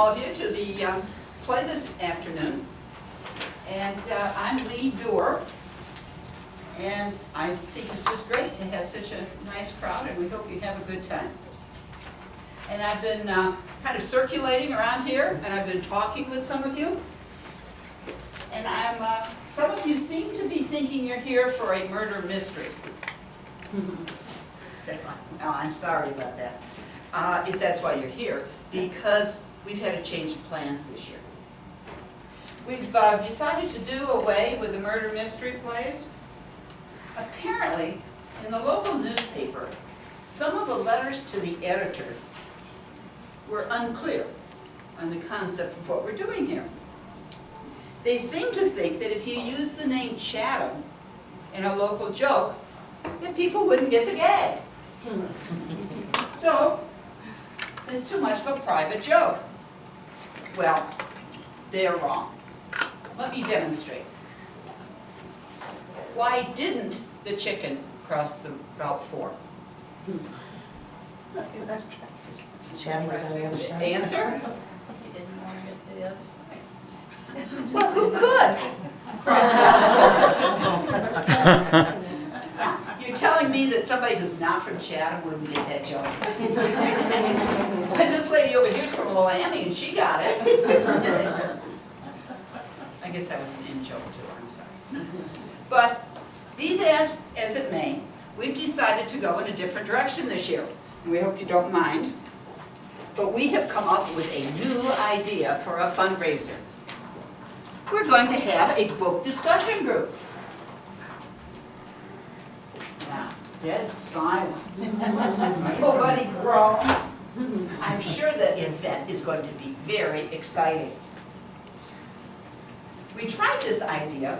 all of you to the play this afternoon. And I'm Lee Doerr. And I think it's just great to have such a nice crowd, and we hope you have a good time. And I've been kind of circulating around here, and I've been talking with some of you. And some of you seem to be thinking you're here for a murder mystery. Well, I'm sorry about that, if that's why you're here, because we've had a change of plans this year. We've decided to do away with the murder mystery plays. Apparently, in the local newspaper, some of the letters to the editor were unclear on the concept of what we're doing here. They seem to think that if you use the name Chatham in a local joke, that people wouldn't get the gag. So, it's too much of a private joke. Well, they're wrong. Let me demonstrate. Why didn't the chicken cross the Route 4? Chad was on the other side. Answer? You didn't want to get to the other side. Well, who could cross Route 4? Yeah, you're telling me that somebody who's not from Chatham wouldn't get that joke? And this lady over here's from Loami, and she got it. I guess that was an in-joke too, I'm sorry. But be that as it may, we've decided to go in a different direction this year. And we hope you don't mind. But we have come up with a new idea for a fundraiser. We're going to have a book discussion group. Now, dead silence. Nobody groaned. I'm sure that event is going to be very exciting. We tried this idea,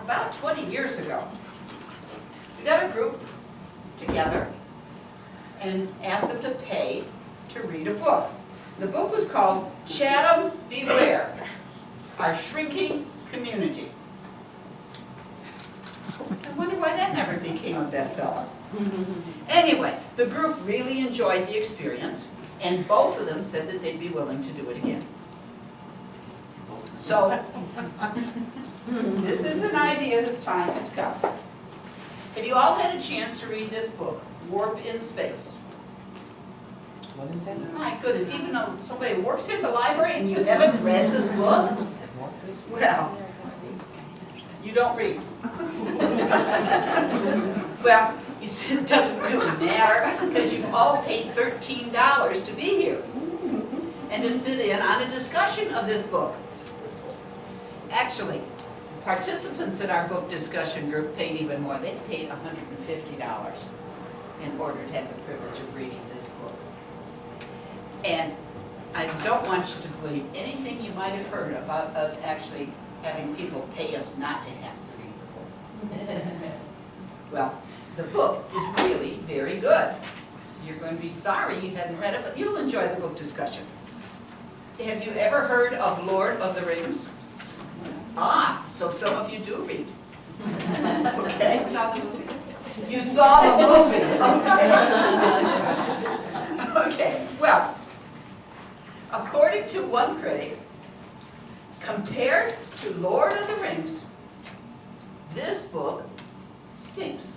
about 20 years ago. We got a group together and asked them to pay to read a book. The book was called Chatham Beware, Our Shrinking Community. I wonder why that never became a bestseller. Anyway, the group really enjoyed the experience, and both of them said that they'd be willing to do it again. So, this is an idea whose time has come. Have you all had a chance to read this book, Warp in Space? What is that? My goodness, even though somebody works here at the library and you haven't read this book? Well, you don't read. Well, you see, it doesn't really matter because you've all paid $13 to be here and to sit in on a discussion of this book. Actually, participants in our book discussion group paid even more. They paid $150 in order to have the privilege of reading this book. And I don't want you to believe anything you might have heard about us actually having people pay us not to have to read the book. Well, the book is really very good. You're going to be sorry you hadn't read it, but you'll enjoy the book discussion. Have you ever heard of Lord of the Rings? Ah, so some of you do read. Okay. You saw the movie. Okay, well, according to one critic, compared to Lord of the Rings, this book stinks.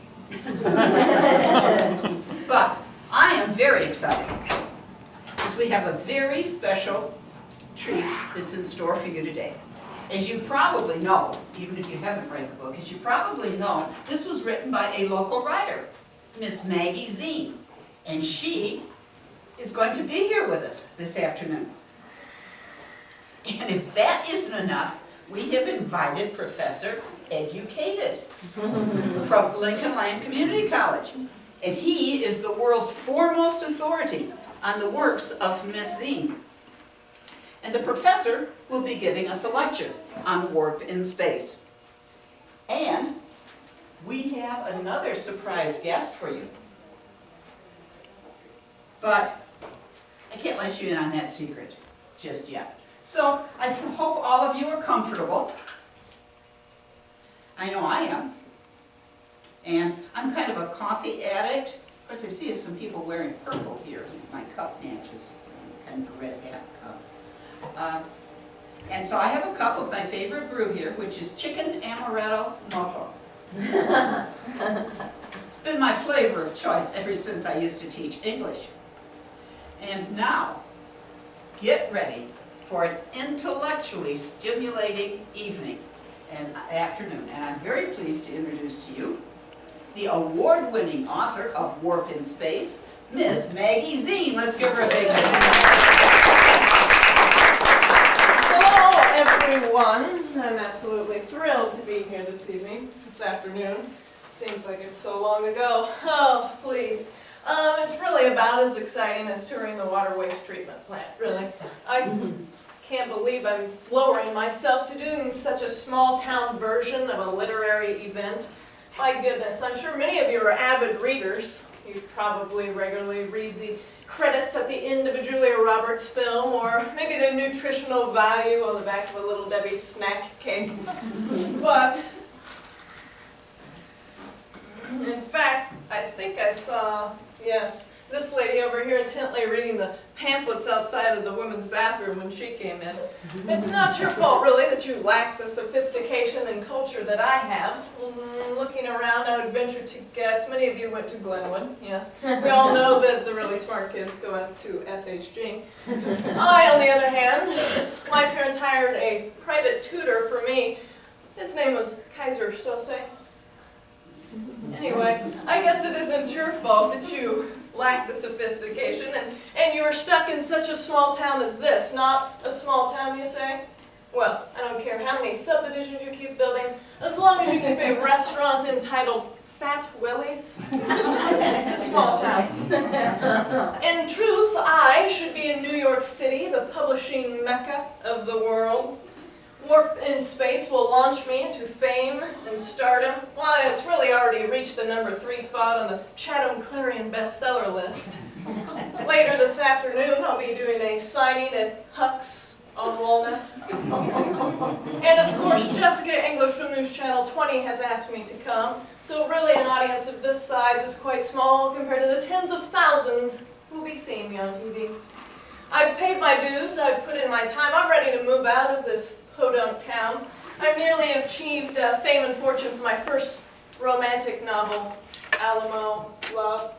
But I am very excited because we have a very special treat that's in store for you today. As you probably know, even if you haven't read the book, as you probably know, this was written by a local writer, Miss Maggie Zine, and she is going to be here with us this afternoon. And if that isn't enough, we have invited Professor Educated from Lincoln Land Community College. And he is the world's foremost authority on the works of Miss Zine. And the professor will be giving us a lecture on warp in space. And we have another surprise guest for you. But I can't let you in on that secret just yet. So I hope all of you are comfortable. I know I am. And I'm kind of a coffee addict. Of course, I see some people wearing purple here. My cup matches. kind of a red half cup. And so I have a cup of my favorite brew here, which is chicken amaretto mojo. It's been my flavor of choice ever since I used to teach English. And now, get ready for an intellectually stimulating evening and afternoon. And I'm very pleased to introduce to you the award-winning author of Warp in Space, Miss Maggie Zine. Let's give her a big hand. Hello, everyone. I'm absolutely thrilled to be here this afternoon. Seems like it's so long ago. Oh, please. It's really about as exciting as touring the water waste treatment plant, really. I can't believe I'm lowering myself to doing such a small town version of a literary event. My goodness, I'm sure many of you are avid readers. You probably regularly read the credits at the end of a Julia Roberts film, or maybe the nutritional value on the back of a Little Debbie snack cake. But, in fact, I think I saw, yes, this lady over here intently reading the pamphlets outside of the women's bathroom when she came in. It's not your fault, really, that you lack the sophistication and culture that I have. Looking around, I would venture to guess many of you went to Glenwood, yes. We all know that the really smart kids go out to SHG. I, on the other hand, my parents hired a private tutor for me. His name was Kaiser Sose. Anyway, I guess it isn't your fault that you lack the sophistication and you're stuck in such a small town as this. Not a small town, you say? Well, I don't care how many subdivisions you keep building, as long as you keep a restaurant entitled Fat Willie's. It's a small town. In truth, I should be in New York City, the publishing mecca of the world. Warp in Space will launch me into fame and stardom. Well, it's really already reached the number 3 spot on the Chatham Clarion bestseller list. Later this afternoon, I'll be doing a signing at Huck's on Walnut. And of course, Jessica English from News Channel 20 has asked me to come. So really, an audience of this size is quite small compared to the tens of thousands who will be seeing me on TV. I've paid my dues, I've put in my time, I'm ready to move out of this podunk town. I've nearly achieved fame and fortune for my first romantic novel, Alamo Love.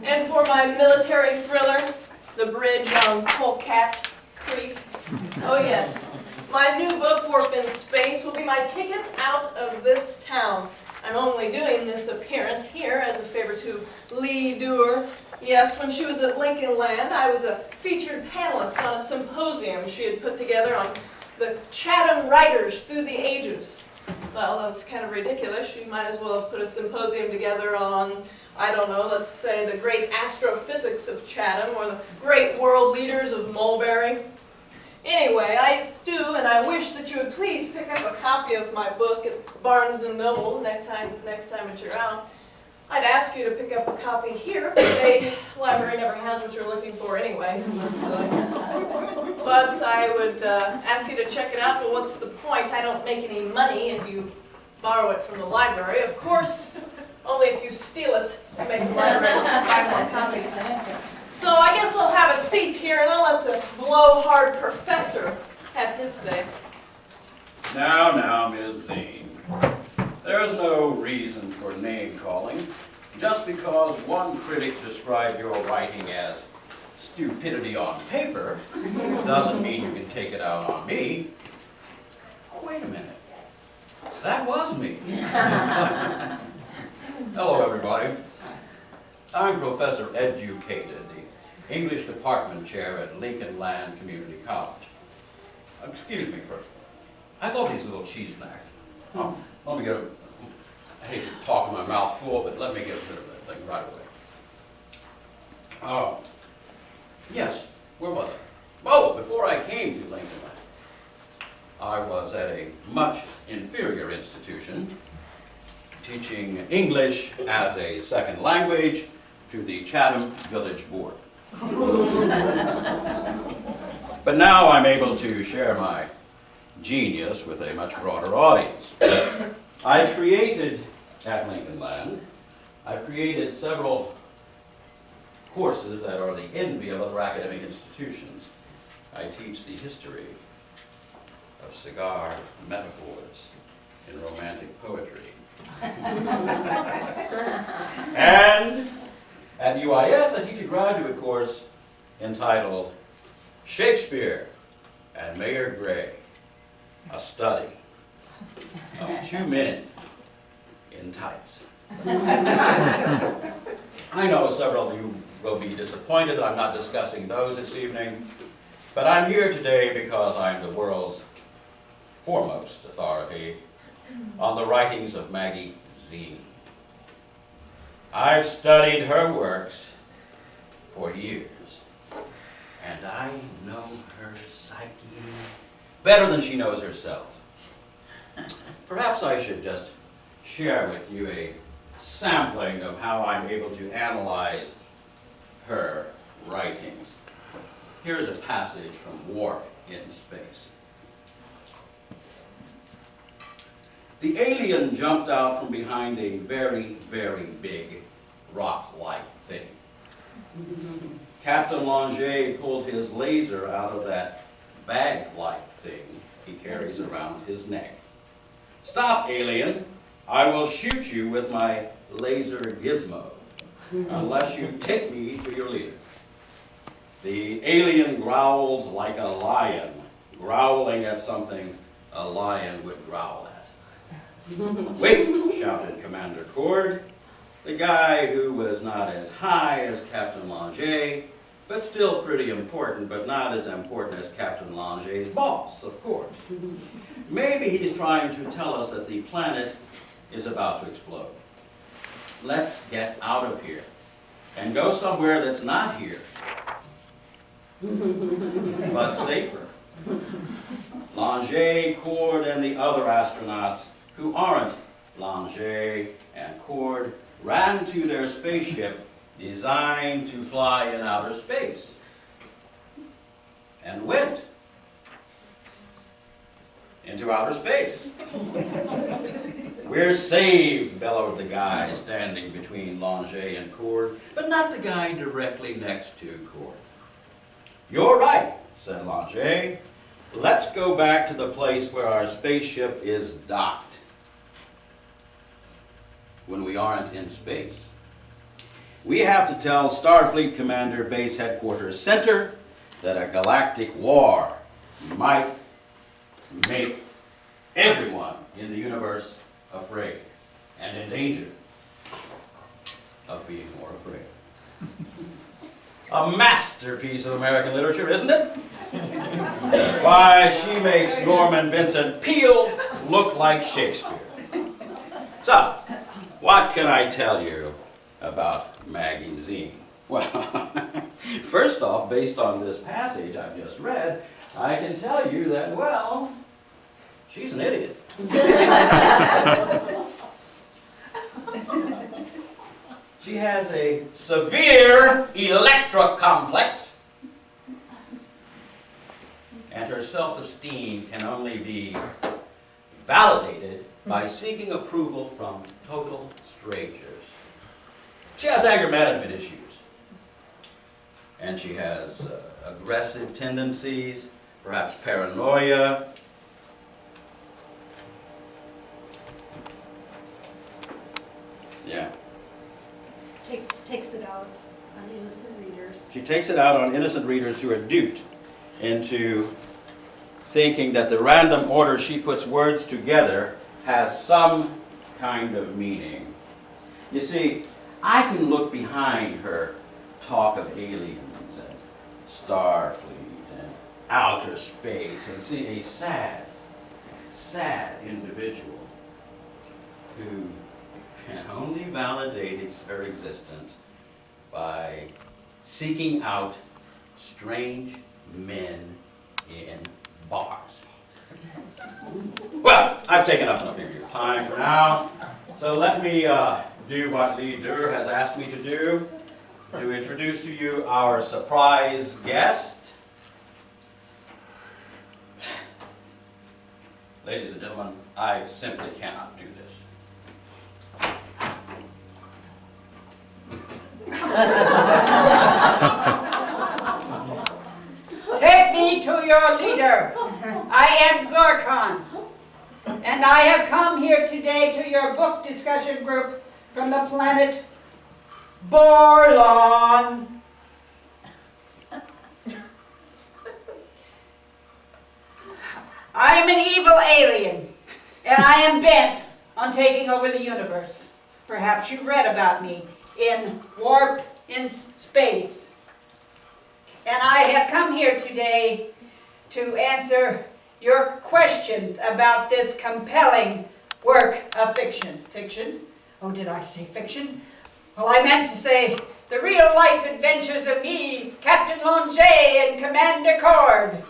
And for my military thriller, The Bridge on Polecat Creek. Oh yes, my new book, Warp in Space, will be my ticket out of this town. I'm only doing this appearance here as a favor to Lee Dewar. Yes, when she was at Lincoln Land, I was a featured panelist on a symposium she had put together on the Chatham writers through the ages. Well, that was kind of ridiculous. She might as well have put a symposium together on, I don't know, let's say the great astrophysics of Chatham or the great world leaders of Mulberry. Anyway, I do, and I wish that you would please pick up a copy of my book at Barnes & Noble next time that you're out. I'd ask you to pick up a copy here, but the library never has what you're looking for anyway, so that's silly. But I would ask you to check it out, but what's the point? I don't make any money if you borrow it from the library. Of course, only if you steal it to make the library buy more copies. So I guess I'll have a seat here and I'll let the blowhard professor have his say. Now, Ms. Zine. There's no reason for name-calling. Just because one critic described your writing as stupidity on paper doesn't mean you can take it out on me. Oh, wait a minute. That was me. Hello, everybody. I'm Professor Educated, the English Department Chair at Lincoln Land Community College. Excuse me first. I love these little cheese snacks. Oh, let me get a, I hate to talk with my mouth full, but let me get rid of this thing right away. Oh, yes, where was I? Oh, before I came to Lincoln Land, I was at a much inferior institution teaching English as a second language to the Chatham Village Board. But now I'm able to share my genius with a much broader audience. I created, at Lincoln Land, I created several courses that are the envy of other academic institutions. I teach the history of cigar metaphors in romantic poetry. And at UIS, I teach a graduate course entitled Shakespeare and Mayor Gray, a study of 2 men in tights. I know several of you will be disappointed that I'm not discussing those this evening, but I'm here today because I'm the world's foremost authority on the writings of Maggie Zine. I've studied her works for years, and I know her psyche better than she knows herself. Perhaps I should just share with you a sampling of how I'm able to analyze her writings. Here's a passage from War in Space. The alien jumped out from behind a very, very big rock-like thing. Captain Langer pulled his laser out of that bag-like thing he carries around his neck. Stop, alien. I will shoot you with my laser gizmo, unless you take me to your leader. The alien growled like a lion, growling at something a lion would growl at. Wait, shouted Commander Cord, the guy who was not as high as Captain Langer, but still pretty important, but not as important as Captain Langer's boss, of course. Maybe he's trying to tell us that the planet is about to explode. Let's get out of here and go somewhere that's not here, but safer. Langer, Cord, and the other astronauts who aren't Langer and Cord ran to their spaceship designed to fly in outer space and went into outer space. We're saved, bellowed the guy standing between Langer and Cord, but not the guy directly next to Cord. You're right, said Langer. Let's go back to the place where our spaceship is docked when we aren't in space. We have to tell Starfleet Commander Base Headquarters Center that a galactic war might make everyone in the universe afraid and in danger of being more afraid. A masterpiece of American literature, isn't it? Why, she makes Norman Vincent Peale look like Shakespeare. So, what can I tell you about Maggie Zine? Well, first off, based on this passage I've just read, I can tell you that, well, she's an idiot. She has a severe electra complex, and her self-esteem can only be validated by seeking approval from total strangers. She has anger management issues, and she has aggressive tendencies, perhaps paranoia. Yeah. Takes it out on innocent readers. She takes it out on innocent readers who are duped into thinking that the random order she puts words together has some kind of meaning. You see, I can look behind her talk of aliens and Starfleet and outer space and see a sad, sad individual who can only validate her existence by seeking out strange men in bars. Well, I've taken up enough of your time for now, so let me do what Lee Durr has asked me to do, to introduce to you our surprise guest. Ladies and gentlemen, I simply cannot do this. to your leader. I am Zorkon. And I have come here today to your book discussion group from the planet Borlon. I am an evil alien, and I am bent on taking over the universe. Perhaps you've read about me in Warp in Space. And I have come here today to answer your questions about this compelling work of fiction. Fiction? Oh, did I say fiction? Well, I meant to say the real-life adventures of me, Captain Longe, and Commander Cord.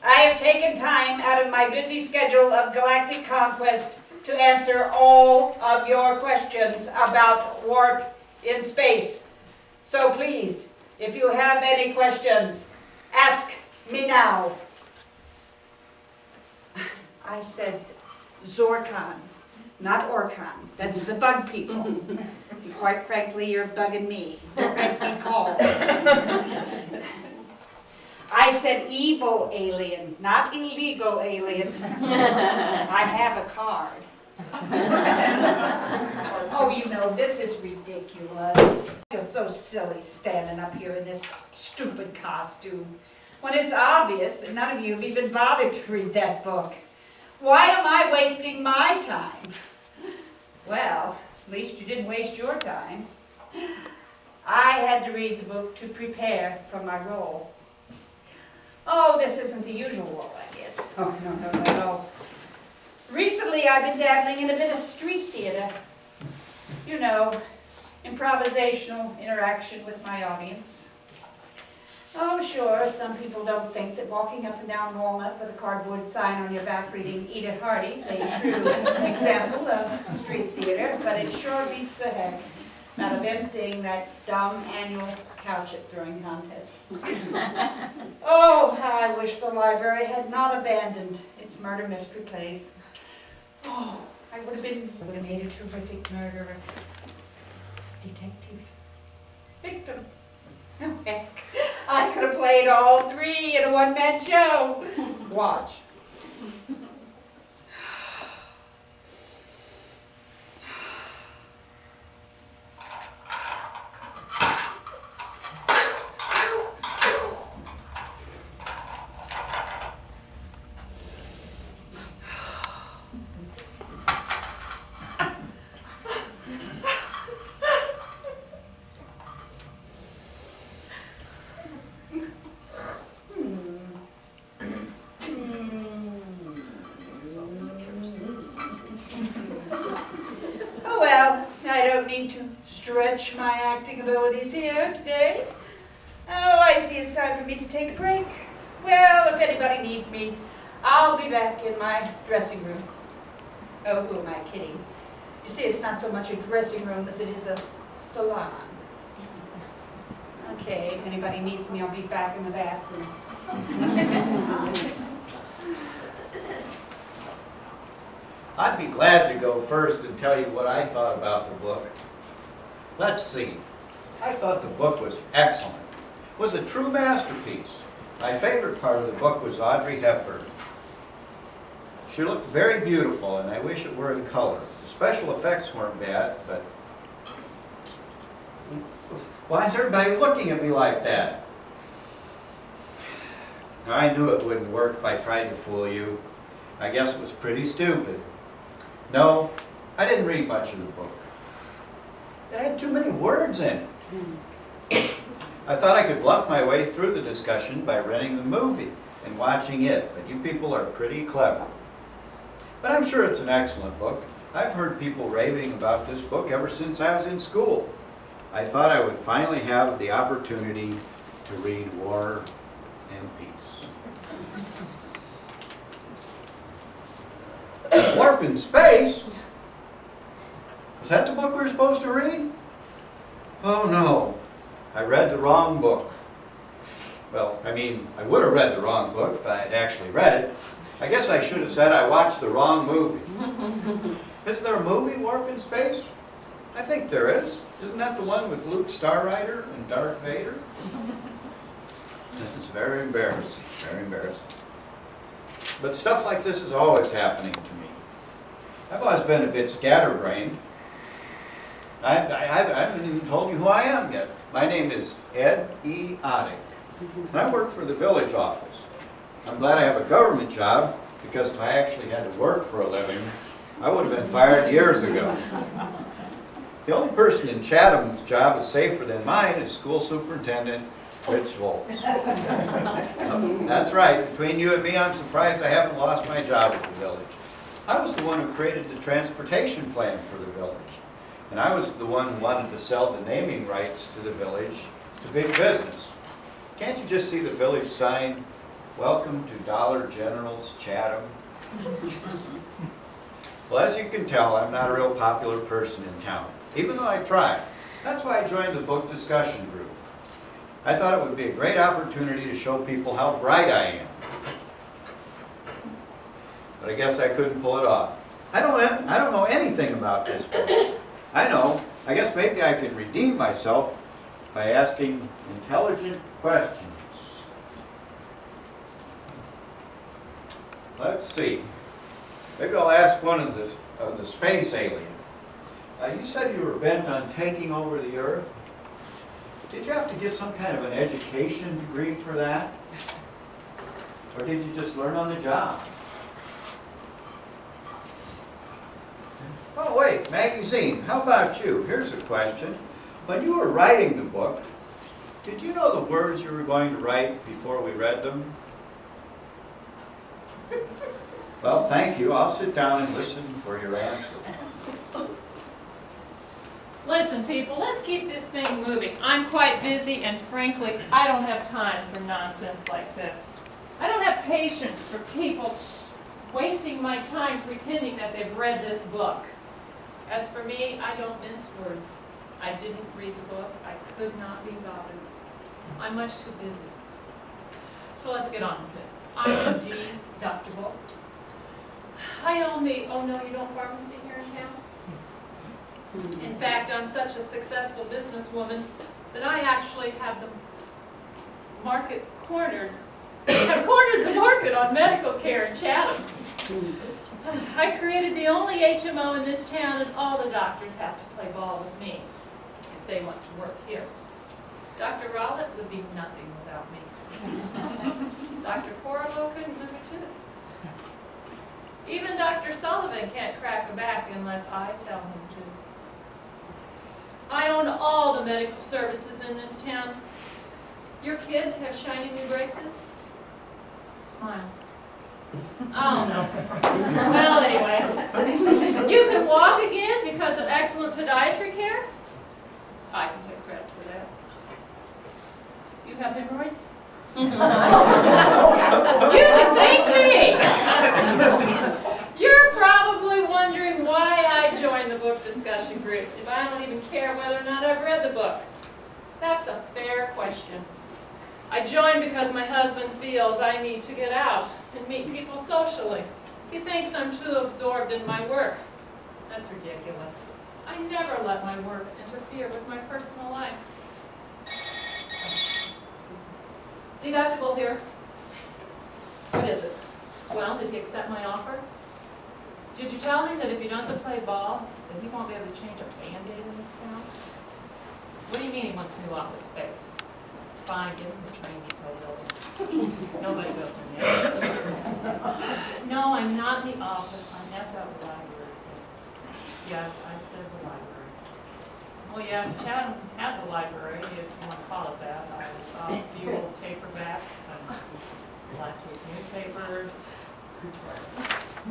I have taken time out of my busy schedule of galactic conquest to answer all of your questions about warp in space. So please, if you have any questions, ask me now. I said Zorkon, not Orkon. That's the bug people. And quite frankly, you're bugging me. Don't make me call. I said evil alien, not illegal alien. I have a card. Oh, you know, this is ridiculous. I feel so silly standing up here in this stupid costume when it's obvious that none of you have even bothered to read that book. Why am I wasting my time? Well, at least you didn't waste your time. I had to read the book to prepare for my role. Oh, this isn't the usual role I get. Oh, no. Recently, I've been dabbling in a bit of street theater. You know, improvisational interaction with my audience. Oh, sure, some people don't think that walking up and down Walnut with a cardboard sign on your back reading Edith Hardy's a true example of street theater, but it sure beats the heck out of emceeing that dumb annual couch-it throwing contest. Oh, how I wish the library had not abandoned its murder mystery plays. Oh, I would have made a terrific murderer. Detective. Victim. Oh, heck. I could have played all three in a one-man show. Watch. To stretch my acting abilities here today. Oh, I see it's time for me to take a break. Well, if anybody needs me, I'll be back in my dressing room. Oh, who am I kidding? You see, it's not so much a dressing room as it is a salon. Okay, if anybody needs me, I'll be back in the bathroom. I'd be glad to go first and tell you what I thought about the book. Let's see. I thought the book was excellent. It was a true masterpiece. My favorite part of the book was Audrey Hepburn. She looked very beautiful, and I wish it were in color. The special effects weren't bad, but... Why is everybody looking at me like that? I knew it wouldn't work if I tried to fool you. I guess it was pretty stupid. No, I didn't read much of the book. It had too many words in it. I thought I could bluff my way through the discussion by renting the movie and watching it, but you people are pretty clever. But I'm sure it's an excellent book. I've heard people raving about this book ever since I was in school. I thought I would finally have the opportunity to read War and Peace. Warp in Space? Was that the book we were supposed to read? Oh no, I read the wrong book. Well, I mean, I would have read the wrong book if I had actually read it. I guess I should have said I watched the wrong movie. Isn't there a movie, Warp in Space? I think there is. Isn't that the one with Luke Starrider and Darth Vader? This is very embarrassing, very embarrassing. But stuff like this is always happening to me. I've always been a bit scatterbrained. I haven't even told you who I am yet. My name is Ed E. Oddick, and I work for the village office. I'm glad I have a government job, because if I actually had to work for a living, I would have been fired years ago. The only person in Chatham's job is safer than mine is school superintendent Rich Volz. That's right, between you and me, I'm surprised I haven't lost my job at the village. I was the one who created the transportation plan for the village. And I was the one who wanted to sell the naming rights to the village to big business. Can't you just see the village sign, "Welcome to Dollar General's Chatham"? Well, as you can tell, I'm not a real popular person in town, even though I try. That's why I joined the book discussion group. I thought it would be a great opportunity to show people how bright I am. But I guess I couldn't pull it off. I don't know anything about this book. I guess maybe I could redeem myself by asking intelligent questions. Let's see. Maybe I'll ask one of the space aliens. You said you were bent on taking over the Earth. Did you have to get some kind of an education degree for that? Or did you just learn on the job? Oh, wait, magazine. How about you? Here's a question. When you were writing the book, did you know the words you were going to write before we read them? Well, thank you. I'll sit down and listen for your answer. Listen, people, let's keep this thing moving. I'm quite busy, and frankly, I don't have time for nonsense like this. I don't have patience for people wasting my time pretending that they've read this book. As for me, I don't mince words. I didn't read the book. I could not be bothered. I'm much too busy. So let's get on with it. I am deductible. I own the Oh No You Don't pharmacy here in town. In fact, I'm such a successful businesswoman that I actually have the market cornered. I've cornered the market on medical care in Chatham. I created the only HMO in this town, and all the doctors have to play ball with me if they want to work here. Dr. Rowlett would be nothing without me. Dr. Corriveau couldn't move a tooth. Even Dr. Sullivan can't crack a back unless I tell him to. I own all the medical services in this town. Your kids have shiny new braces? Smile. Oh, no. Well, anyway. You can walk again because of excellent podiatry care? I can take credit for that. You have hemorrhoids? You can thank me! You're probably wondering why I joined the book discussion group if I don't even care whether or not I've read the book. That's a fair question. I joined because my husband feels I need to get out and meet people socially. He thinks I'm too absorbed in my work. That's ridiculous. I never let my work interfere with my personal life. Deductible here. What is it? Well, did he accept my offer? Did you tell him that if he doesn't play ball, that he won't be able to change a Band-Aid in this town? What do you mean he wants new office space? Fine, give him the train depot building. Nobody goes in there. No, I'm not in the office. I'm at the library. Yes, I said the library. Well, yes, Chatham has a library, if you want to call it that. I saw a few old paperbacks and last week's newspapers.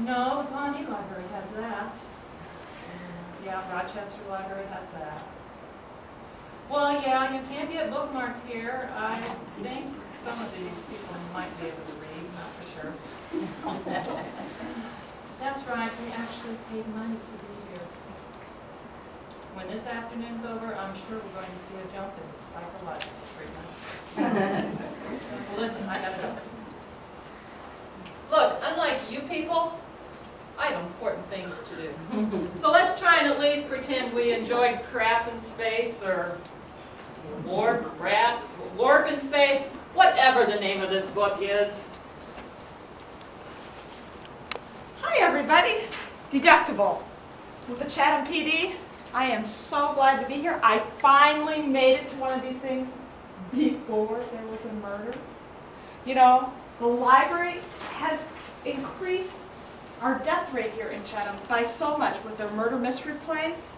No, the Pawnee Library has that. Yeah, Rochester Library has that. Well, yeah, you can't get bookmarks here. I think some of these people might be able to read, not for sure. That's right, we actually paid money to be here. When this afternoon's over, I'm sure we're going to see a jump in psychological treatment. Well, listen, I gotta go. Look, unlike you people, I have important things to do. So let's try and at least pretend we enjoyed crap in space or warp in space, whatever. whatever the name of this book is. Hi, everybody. Deductible with the Chatham PD. I am so glad to be here. I finally made it to one of these things before there was a murder. You know, the library has increased our death rate here in Chatham by so much with their murder mystery plays.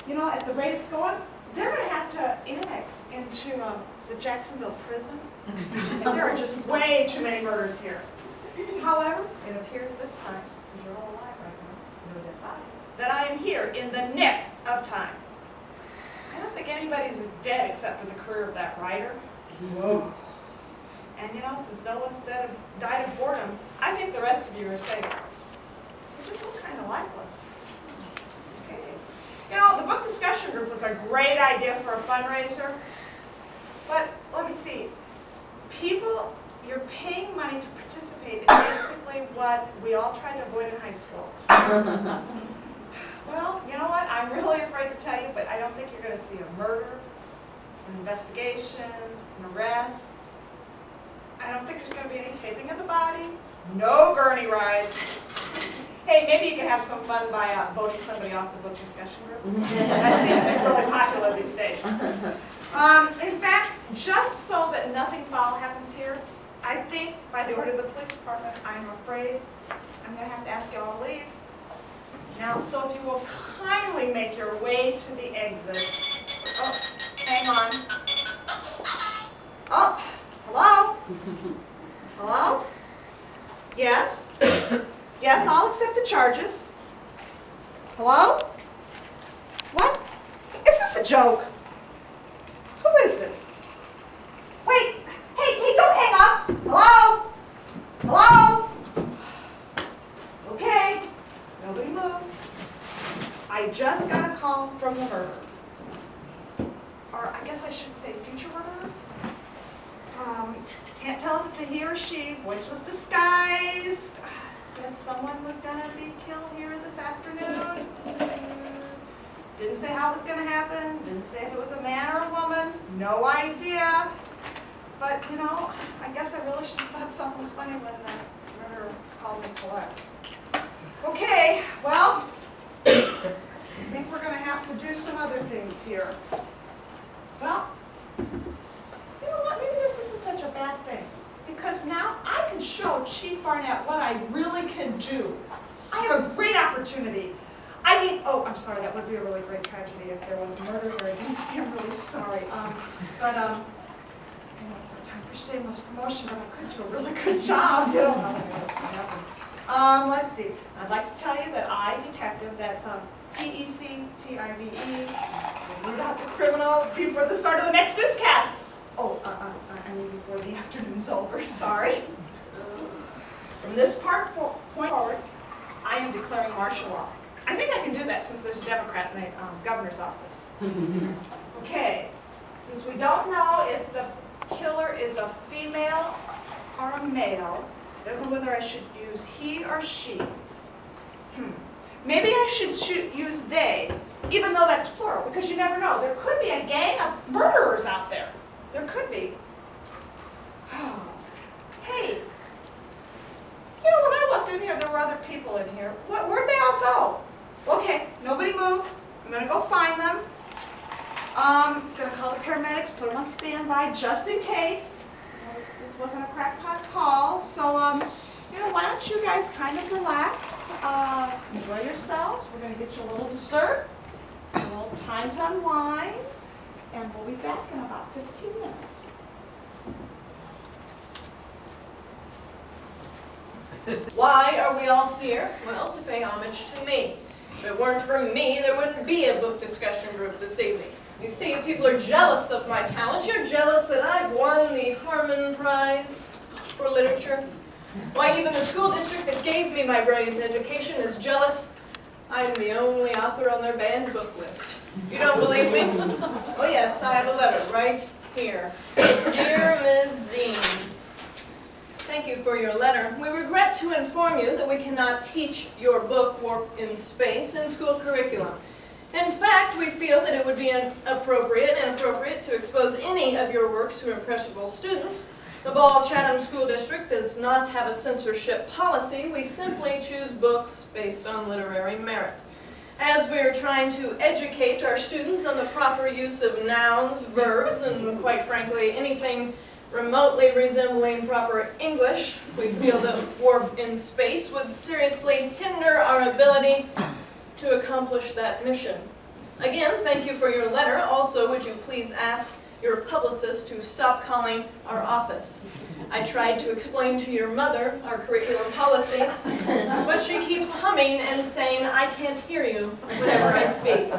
You know, at the rate it's going, they're going to have to annex into the Jacksonville prison. And there are just way too many murders here. However, it appears this time, because you're all alive right now, no dead bodies, that I am here in the nick of time. I don't think anybody's dead except for the career of that writer. Whoa. And you know, since no one's died of boredom, I think the rest of you are safe. You're just so kind of lifeless. Okay. You know, the book discussion group was a great idea for a fundraiser. But let me see. People, you're paying money to participate in basically what we all tried to avoid in high school. Well, you know what? I'm really afraid to tell you, but I don't think you're going to see a murder, an investigation, an arrest. I don't think there's going to be any taping of the body. No gurney rides. Hey, maybe you can have some fun by voting somebody off the book discussion group. That seems to be really popular these days. In fact, just so that nothing foul happens here, I think by the order of the police department, I'm afraid I'm going to have to ask you all to leave. Now, so if you will kindly make your way to the exits. Oh, hang on. Oh, hello? Hello? Yes? Yes, I'll accept the charges. Hello? What? Is this a joke? Who is this? Wait, hey, don't hang up. Hello? Hello? Okay, nobody move. I just got a call from the murderer. Or I guess I should say future murderer. Can't tell if it's a he or she. Voice was disguised. Said someone was going to be killed here this afternoon. Didn't say how it was going to happen. Didn't say if it was a man or a woman. No idea. But, you know, I guess I really should have thought something was funny when the murderer called me collect. Okay, well, I think we're going to have to do some other things here. Well, you know what? Maybe this isn't such a bad thing. Because now I can show Chief Barnett what I really can do. I have a great opportunity. I mean, oh, I'm sorry, that would be a really great tragedy if there was murder here against me. I'm really sorry. I know it's not time for shameless promotion, but I could do a really good job. You don't know what's going to happen. Let's see. I'd like to tell you that I, detective, that's TECTIVE, will root out the criminal before the start of the next newscast. Oh, I mean before the afternoon's over, sorry. From this point forward, I am declaring martial law. I think I can do that since there's a Democrat in the governor's office. Okay, since we don't know if the killer is a female or a male, I don't know whether I should use he or she. Maybe I should use they, even though that's plural, because you never know. There could be a gang of murderers out there. There could be. Hey, you know, when I walked in here, there were other people in here. Where'd they all go? Okay, nobody move. I'm going to go find them. I'm going to call the paramedics, put them on standby just in case. This wasn't a crackpot call, so, you know, why don't you guys kind of relax, enjoy yourselves. We're going to get you a little dessert, a little time to unwind. And we'll be back in about 15 minutes. Why are we all here? Well, to pay homage to me. If it weren't for me, there wouldn't be a book discussion group this evening. You see, people are jealous of my talent. You're jealous that I've won the Harmon Prize for Literature. Why, even the school district that gave me my brilliant education is jealous. I'm the only author on their banned book list. You don't believe me? Oh yes, I have a letter right here. Dear Ms. Zine, thank you for your letter. We regret to inform you that we cannot teach your book, Warp in Space, in school curriculum. In fact, we feel that it would be inappropriate to expose any of your works to impressionable students The Ball Chatham School District does not have a censorship policy. We simply choose books based on literary merit. As we are trying to educate our students on the proper use of nouns, verbs, and quite frankly, anything remotely resembling proper English, we feel that Warp in Space would seriously hinder our ability to accomplish that mission. Again, thank you for your letter. Also, would you please ask your publicist to stop calling our office? I tried to explain to your mother our curriculum policies, but she keeps humming and saying, "I can't hear you," whenever I speak.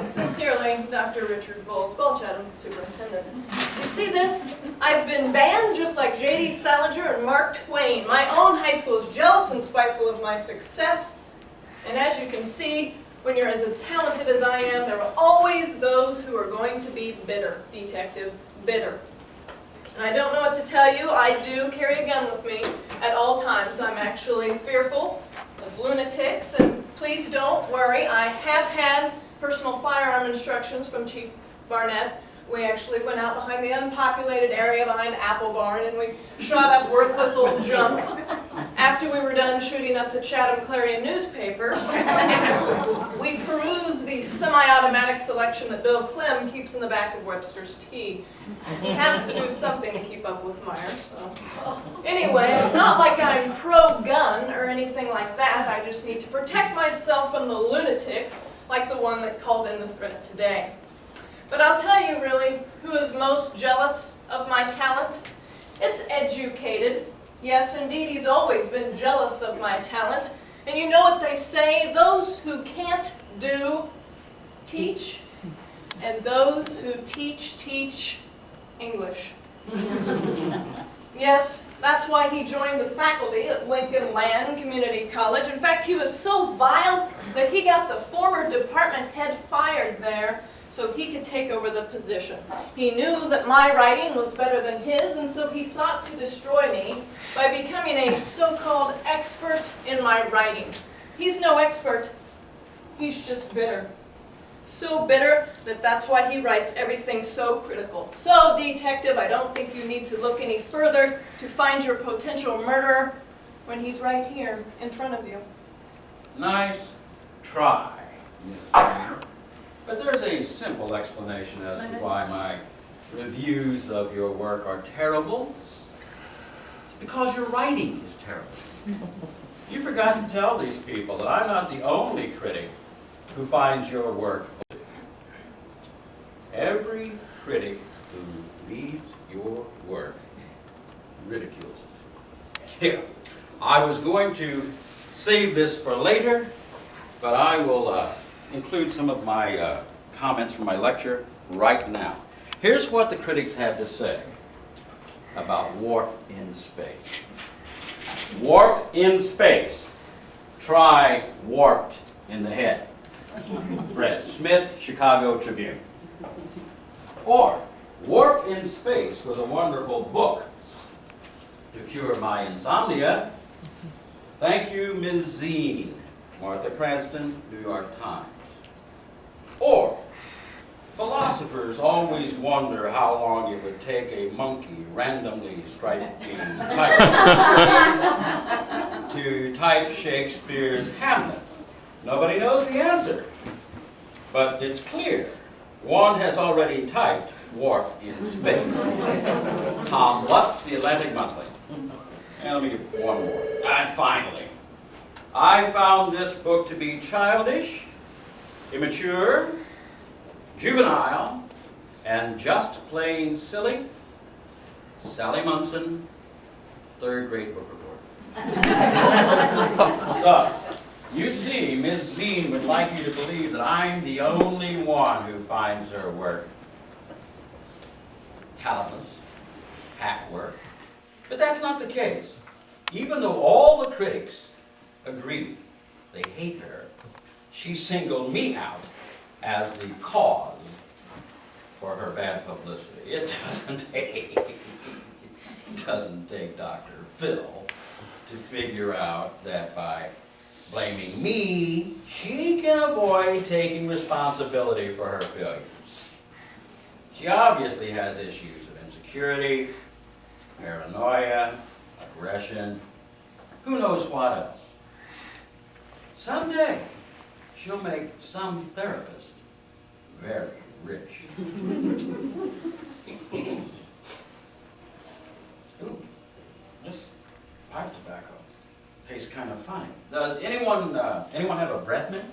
Sincerely, Dr. Richard Volz, Ball Chatham Superintendent. You see this? I've been banned just like J.D. Salinger and Mark Twain. My own high school is jealous and spiteful of my success. And as you can see, when you're as talented as I am, there are always those who are going to be bitter, detective, bitter. And I don't know what to tell you. I do carry a gun with me at all times. I'm actually fearful of lunatics, and please don't worry. I have had personal firearm instructions from Chief Barnett. We actually went out behind the unpopulated area behind Apple Barn, and we shot up worthless old junk. After we were done shooting up the Chatham Clarion newspapers, we perused the semi-automatic selection that Bill Clem keeps in the back of Webster's Tea. He has to do something to keep up with Myers, so. Anyway, it's not like I'm pro-gun or anything like that. I just need to protect myself from the lunatics like the one that called in the threat today. But I'll tell you really who is most jealous of my talent. It's educated. Yes, indeed, he's always been jealous of my talent. And you know what they say, those who can't do, teach. And those who teach, teach English. Yes, that's why he joined the faculty at Lincoln Land Community College. In fact, he was so vile that he got the former department head fired there so he could take over the position. He knew that my writing was better than his, and so he sought to destroy me by becoming a so-called expert in my writing. He's no expert, he's just bitter. So bitter that that's why he writes everything so critical. So, detective, I don't think you need to look any further to find your potential murderer when he's right here in front of you. Nice try, Miss Singer. But there's a simple explanation as to why my reviews of your work are terrible. It's because your writing is terrible. You forgot to tell these people that I'm not the only critic who finds your work. Every critic who reads your work ridicules it. Here, I was going to save this for later, but I will include some of my comments from my lecture right now. Here's what the critics had to say about Warp in Space. Warp in Space. Try warped in the head. Fred Smith, Chicago Tribune. Or, Warp in Space was a wonderful book to cure my insomnia. Thank you, Ms. Zine. Martha Cranston, New York Times. Or, philosophers always wonder how long it would take a monkey randomly striking type to type Shakespeare's Hamlet. Nobody knows the answer, but it's clear. One has already typed Warp in Space. Tom Lutz, The Atlantic Monthly. And let me give one more. And finally, I found this book to be childish, immature, juvenile, and just plain silly. Sally Munson, third grade book report. So, you see, Ms. Zine would like you to believe that I'm the only one who finds her work talentless, hack work. But that's not the case. Even though all the critics agree they hate her, she singled me out as the cause for her bad publicity. It doesn't take Dr. Phil to figure out that by blaming me, she can avoid taking responsibility for her failures. She obviously has issues of insecurity, paranoia, aggression, who knows what else. Someday, she'll make some therapist very rich. Ooh, this pipe tobacco tastes kind of funny. Does anyone have a breath mint?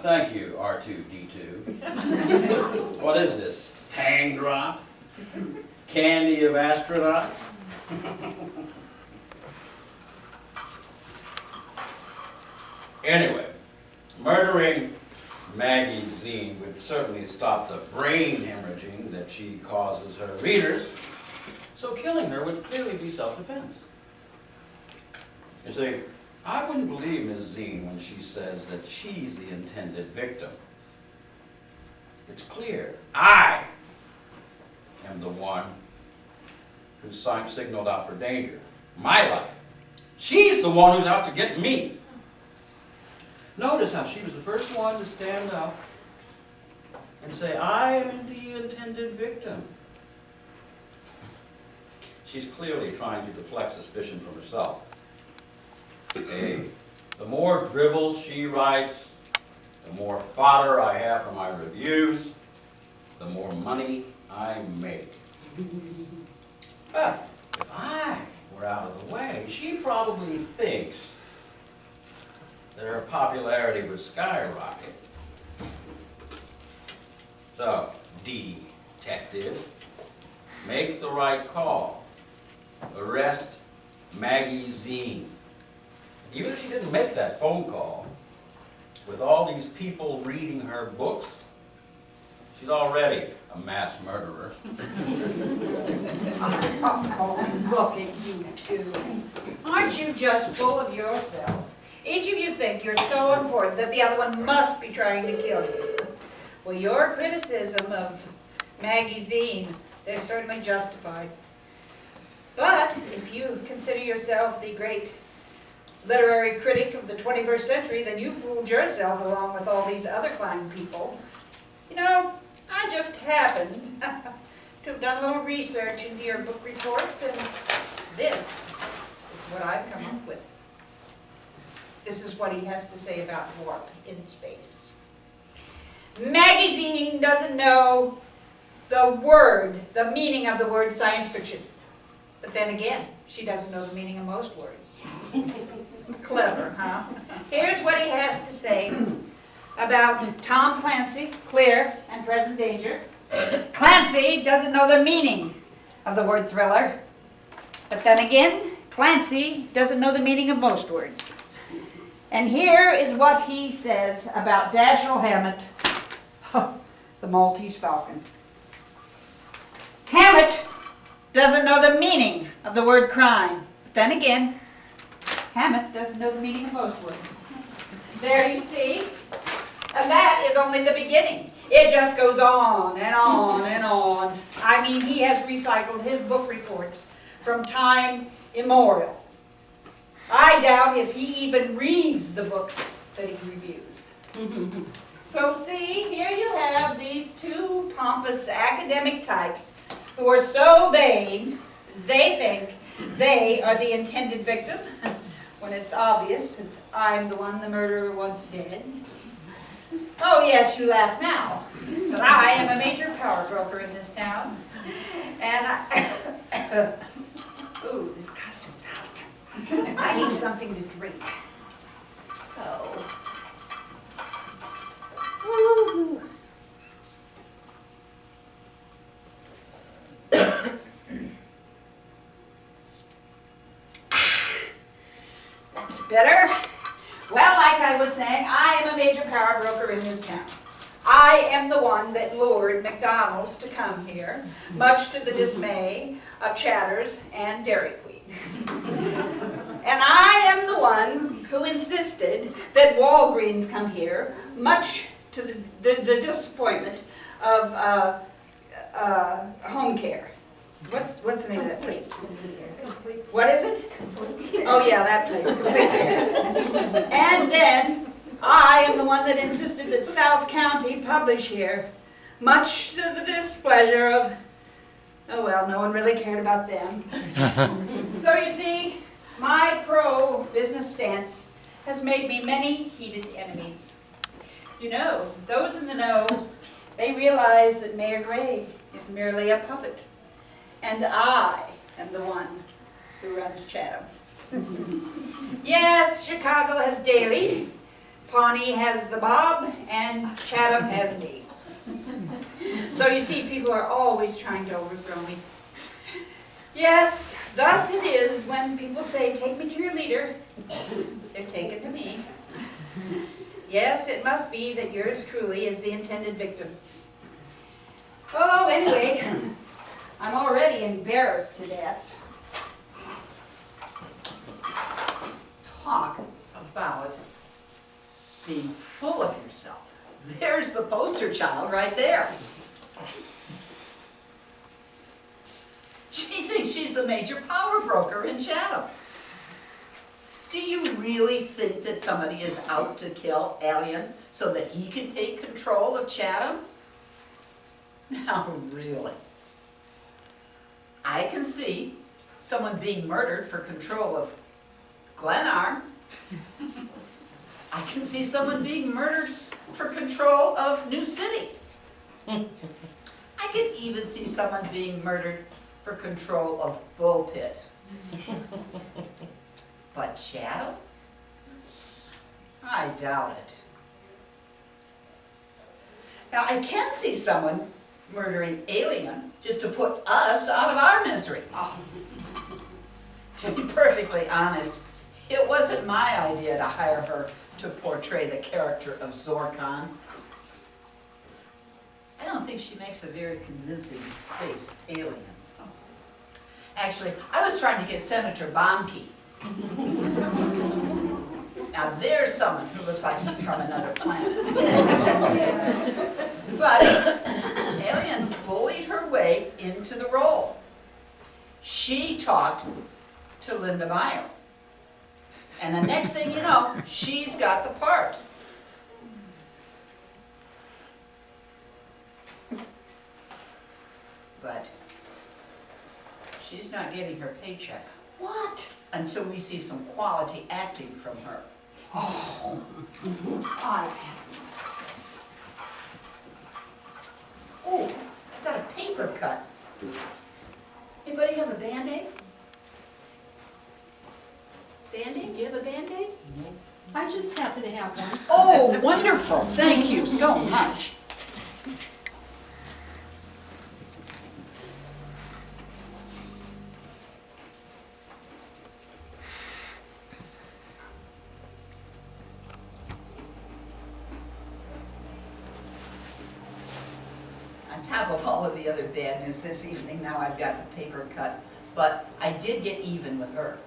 Thank you, R2-D2. What is this? Tang drop? Candy of astronauts? Anyway, murdering Maggie Zine would certainly stop the brain hemorrhaging that she causes her readers, so killing her would clearly be self-defense. You see, I wouldn't believe Ms. Zine when she says that she's the intended victim. It's clear, I am the one who signaled out for danger. My life. She's the one who's out to get me. Notice how she was the first one to stand up and say, I am the intended victim. She's clearly trying to deflect suspicion from herself. Hey, the more drivel she writes, the more fodder I have for my reviews, the more money I make. But if I were out of the way, she probably thinks that her popularity would skyrocket. So, detective, make the right call. Arrest Maggie Zine. Even if she didn't make that phone call, with all these people reading her books, she's already a mass murderer. Oh, look at you two. Aren't you just full of yourselves? Each of you think you're so important that the other one must be trying to kill you. Well, your criticism of Maggie Zine, they're certainly justified. But if you consider yourself the great literary critic of the 21st century, then you fooled yourself along with all these other fine people. You know, I just happened to have done a little research into your book reports, and this is what I've come up with. This is what he has to say about warp in space. Maggie Zine doesn't know the meaning of the word science fiction. But then again, she doesn't know the meaning of most words. Clever, huh? Here's what he has to say about Tom Clancy, Clear, and Present Danger. Clancy doesn't know the meaning of the word thriller. But then again, Clancy doesn't know the meaning of most words. And here is what he says about Dashiell Hammett, the Maltese Falcon. Hammett doesn't know the meaning of the word crime. But then again, Hammett doesn't know the meaning of most words. There you see. And that is only the beginning. It just goes on and on and on. I mean, he has recycled his book reports from time immemorial. I doubt if he even reads the books that he reviews. So see, here you have these two pompous academic types who are so vain, they think they are the intended victim, when it's obvious that I'm the one the murderer once did. Oh yes, you laugh now, but I am a major power broker in this town. And ooh, this costume's hot. I need something to drink. Oh. Ooh. That's better. Well, like I was saying, I am a major power broker in this town. I am the one that lured McDonald's to come here, much to the dismay of Chatters and Dairy Queen. And I am the one who insisted that Walgreens come here, much to the disappointment of home care. What's the name of that place? What is it? Oh yeah, that place. And then I am the one that insisted that South County publish here, much to the displeasure of, oh well, no one really cared about them. So you see, my pro-business stance has made me many heated enemies. You know, those in the know, they realize that Mayor Gray is merely a puppet, and I am the one who runs Chatham. Yes, Chicago has Daley, Pawnee has the Bob, and Chatham has me. So you see, people are always trying to overthrow me. Yes, thus it is when people say, take me to your leader, they're taken to me. Yes, it must be that yours truly is the intended victim. Oh, anyway, I'm already embarrassed to death. Talk about being full of yourself. There's the poster child right there. She thinks she's the major power broker in Chatham. Do you really think that somebody is out to kill Alien so that he can take control of Chatham? Now, really. I can see someone being murdered for control of Glenarm. I can see someone being murdered for control of New City. I can even see someone being murdered for control of Bull Pit. But Chatham? I doubt it. Now, I can see someone murdering Alien just to put us out of our misery. To be perfectly honest, it wasn't my idea to hire her to portray the character of Zorkon. I don't think she makes a very convincing space alien. Actually, I was trying to get Senator Bomke. Now there's someone who looks like he's from another planet. But Alien bullied her way into the role. She talked to Linda Meyer. And the next thing you know, she's got the part. But she's not getting her paycheck. What? Until we see some quality acting from her. Oh, I have this. Oh, I've got a paper cut. Anybody have a Band-Aid? Band-Aid? Do you have a Band-Aid? I just happen to have one. Oh, wonderful. Thank you so much. On top of all of the other bad news this evening, now I've got the paper cut, but I did get even with her.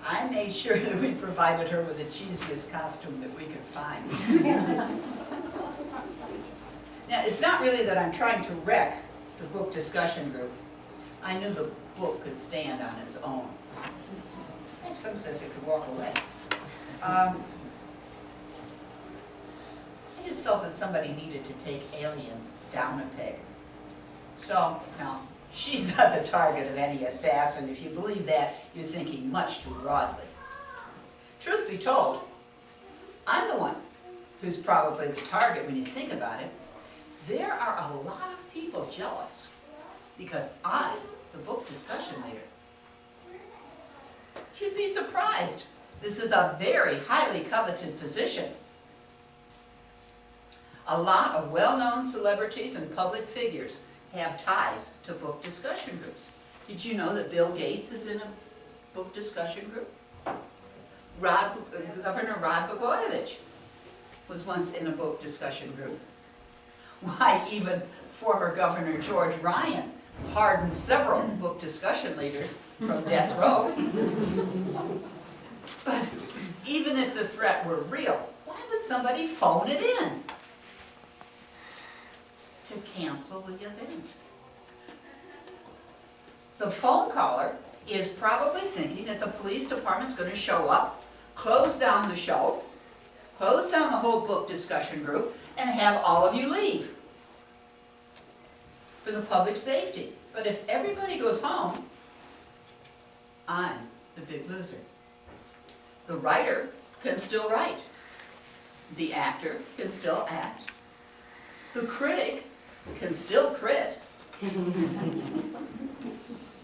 I made sure that we provided her with the cheesiest costume that we could find. Now, it's not really that I'm trying to wreck the book discussion group. I knew the book could stand on its own. I think some says it could walk away. I just felt that somebody needed to take Alien down a peg. So, now, she's not the target of any assassin. If you believe that, you're thinking much too broadly. Truth be told, I'm the one who's probably the target when you think about it. There are a lot of people jealous because I'm the book discussion leader. You'd be surprised. This is a very highly coveted position. A lot of well-known celebrities and public figures have ties to book discussion groups. Did you know that Bill Gates is in a book discussion group? Governor Rod Blagojevich was once in a book discussion group. Why, even former Governor George Ryan pardoned several book discussion leaders from death row. But even if the threat were real, why would somebody phone it in? To cancel the event. The phone caller is probably thinking that the police department's going to show up, close down the show, close down the whole book discussion group, and have all of you leave for the public safety. But if everybody goes home, I'm the big loser. The writer can still write. The actor can still act. The critic can still crit.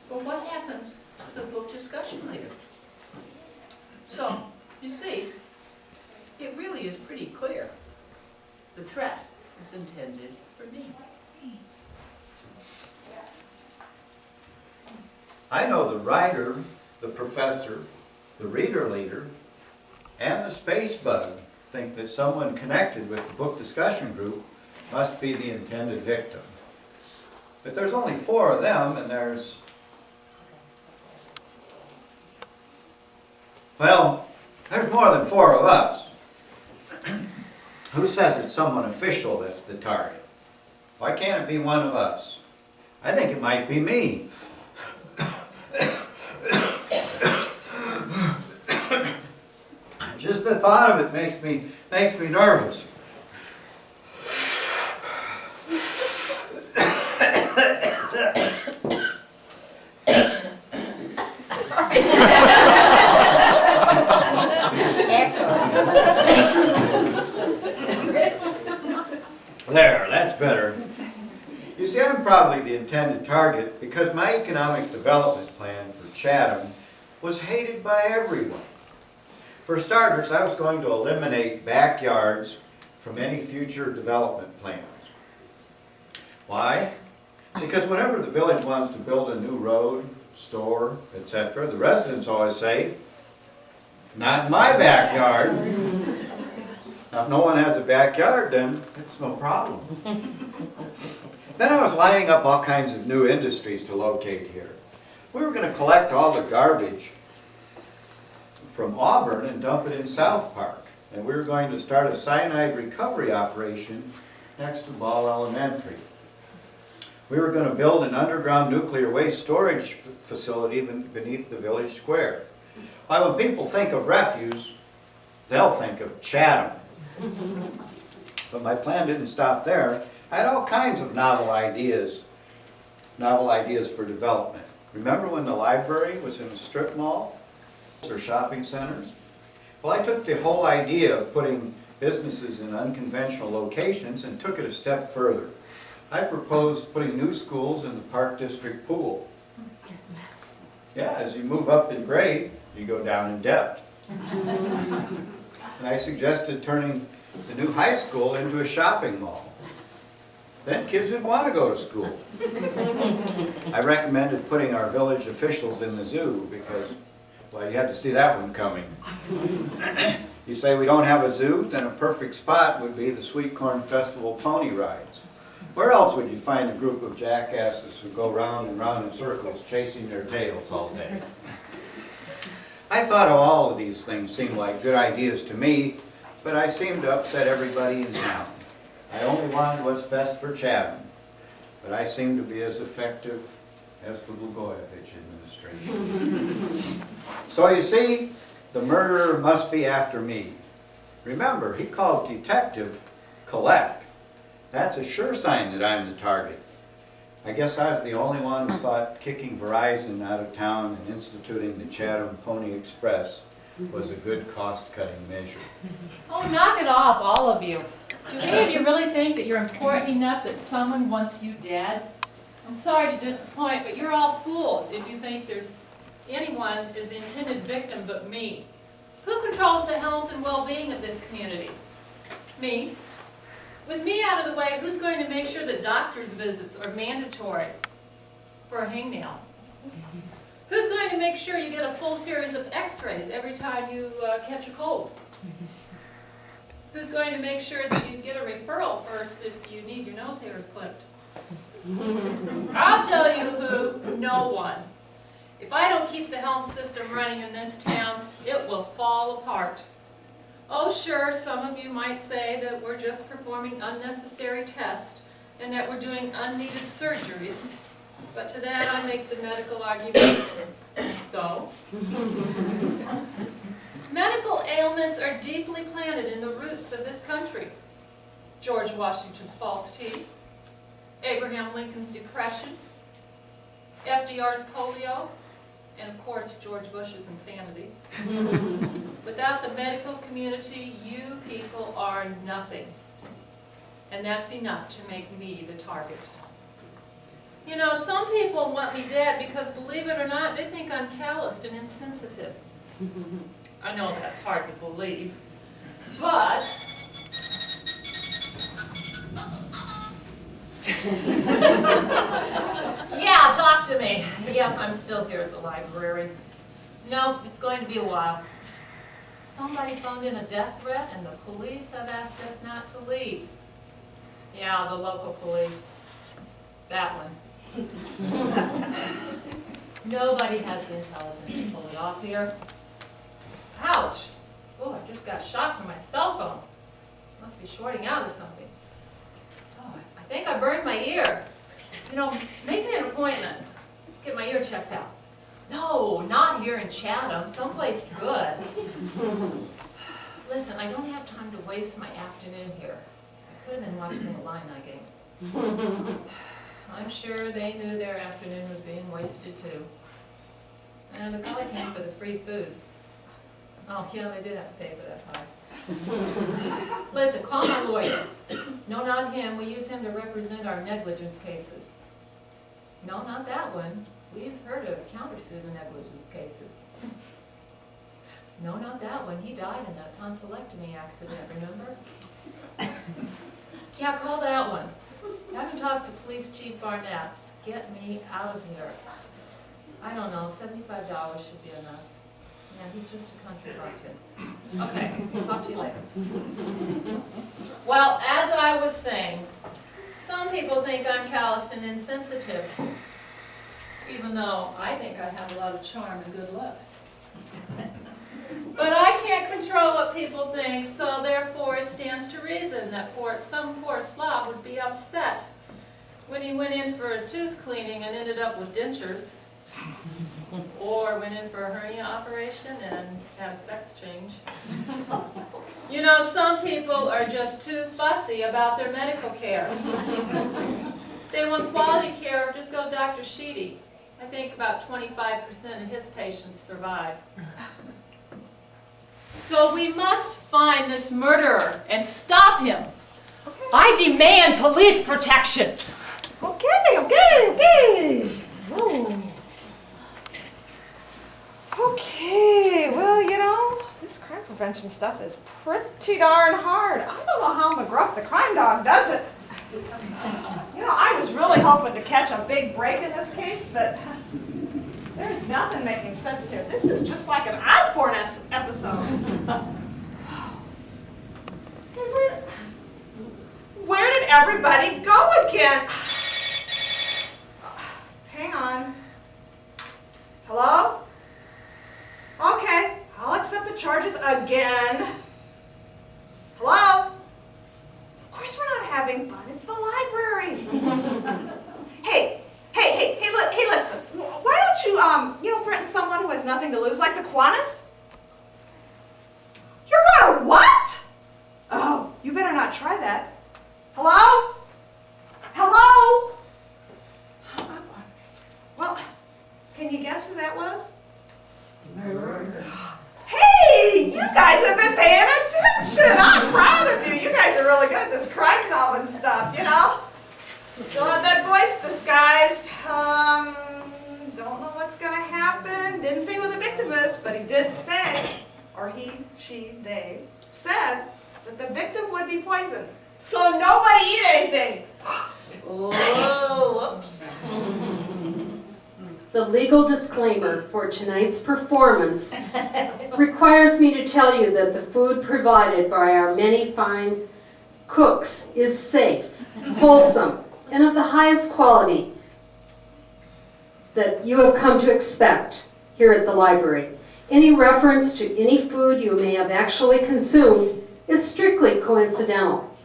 But what happens to the book discussion later? So, you see, it really is pretty clear. The threat is intended for me. I know the writer, the professor, the reader leader, and the space bug think that someone connected with the book discussion group must be the intended victim. But there's only 4 of them, and there's, well, there's more than 4 of us. Who says it's someone official that's the target? Why can't it be one of us? I think it might be me. Just the thought of it makes me nervous. There, that's better. You see, I'm probably the intended target because my economic development plan for Chatham was hated by everyone. For starters, I was going to eliminate backyards from any future development plans. Why? Because whenever the village wants to build a new road, store, etc., the residents always say, "Not in my backyard." Now, if no one has a backyard, then it's no problem. Then I was lining up all kinds of new industries to locate here. We were going to collect all the garbage from Auburn and dump it in South Park. And we were going to start a cyanide recovery operation next to Ball Elementary. We were going to build an underground nuclear waste storage facility beneath the village square. Why, when people think of refuse, they'll think of Chatham. But my plan didn't stop there. I had all kinds of novel ideas for development. Remember when the library was in a strip mall or shopping centers? Well, I took the whole idea of putting businesses in unconventional locations and took it a step further. I proposed putting new schools in the Park District pool. Yeah, as you move up in grade, you go down in depth. And I suggested turning the new high school into a shopping mall. Then kids would want to go to school. I recommended putting our village officials in the zoo because, well, you had to see that one coming. You say we don't have a zoo, then a perfect spot would be the Sweet Corn Festival pony rides. Where else would you find a group of jackasses who go round and round in circles chasing their tails all day? I thought of all of these things seemed like good ideas to me, but I seemed to upset everybody in town. I only wanted what's best for Chatham, but I seem to be as effective as the Blagojevich administration. So you see, the murderer must be after me. Remember, he called detective collect. That's a sure sign that I'm the target. I guess I was the only one who thought kicking Verizon out of town and instituting the Chatham Pony Express was a good cost-cutting measure. Oh, knock it off, all of you. Do any of you really think that you're important enough that someone wants you dead? I'm sorry to disappoint, but you're all fools if you think there's anyone is the intended victim but me. Who controls the health and well-being of this community? Me. With me out of the way, who's going to make sure the doctor's visits are mandatory for a hangnail? Who's going to make sure you get a full series of x-rays every time you catch a cold? Who's going to make sure that you get a referral first if you need your nose hairs clipped? I'll tell you who, no one. If I don't keep the health system running in this town, it will fall apart. Oh sure, some of you might say that we're just performing unnecessary tests and that we're doing unneeded surgeries, but to that I make the medical argument, so? Medical ailments are deeply planted in the roots of this country. George Washington's false teeth, Abraham Lincoln's depression, FDR's polio, and of course, George Bush's insanity. Without the medical community, you people are nothing. And that's enough to make me the target. You know, some people want me dead because, believe it or not, they think I'm calloused and insensitive. I know that's hard to believe, but yeah, talk to me. Yep, I'm still here at the library. No, it's going to be a while. Somebody phoned in a death threat and the police have asked us not to leave. Yeah, the local police. That one. Nobody has the intelligence to pull it off here. Ouch! Oh, I just got shot from my cell phone. Must be shorting out or something. Oh, I think I burned my ear. You know, make me an appointment. Get my ear checked out. No, not here in Chatham. Someplace good. Listen, I don't have time to waste my afternoon here. I could have been watching the Illini game. I'm sure they knew their afternoon was being wasted too. And they probably came for the free food. Oh, yeah, they did have to pay for that part. Listen, call my lawyer. No, not him. We use him to represent our negligence cases. No, not that one. We use her to countersue the negligence cases. No, not that one. He died in that tonsillectomy accident, remember? Yeah, call that one. Have him talk to Police Chief Barnett. Get me out of here. I don't know, $75 should be enough. Yeah, he's just a country bumpkin. Okay, talk to you later. Well, as I was saying, some people think I'm calloused and insensitive, even though I think I have a lot of charm and good looks. But I can't control what people think, so therefore it stands to reason that some poor slob would be upset when he went in for a tooth cleaning and ended up with dentures, or went in for a hernia operation and had a sex change. You know, some people are just too fussy about their medical care. They want quality care, just go Dr. Sheedy. I think about 25% of his patients survive. So we must find this murderer and stop him. I demand police protection. Okay. Whoa. Okay, well, you know, this crime prevention stuff is pretty darn hard. I don't know how McGruff the crime dog does it. You know, I was really hoping to catch a big break in this case, but there's nothing making sense here. This is just like an Osborne episode. Where did everybody go again? Hang on. Hello? Okay, I'll accept the charges again. Hello? Of course we're not having fun. It's the library. Hey, listen. Why don't you, threaten someone who has nothing to lose, like the Kiwanis? You're gonna what? Oh, you better not try that. Hello? Hello? Well, can you guess who that was? Hey, you guys have been paying attention. I'm proud of you. You guys are really good at this crime solving stuff, you know? Still have that voice disguised. Don't know what's gonna happen. Didn't say who the victim is, but he did say, or he, she, they, said that the victim would be poisoned. So nobody eat anything. Oh, whoops. The legal disclaimer for tonight's performance requires me to tell you that the food provided by our many fine cooks is safe, wholesome, and of the highest quality that you have come to expect here at the library. Any reference to any food you may have actually consumed is strictly coincidental,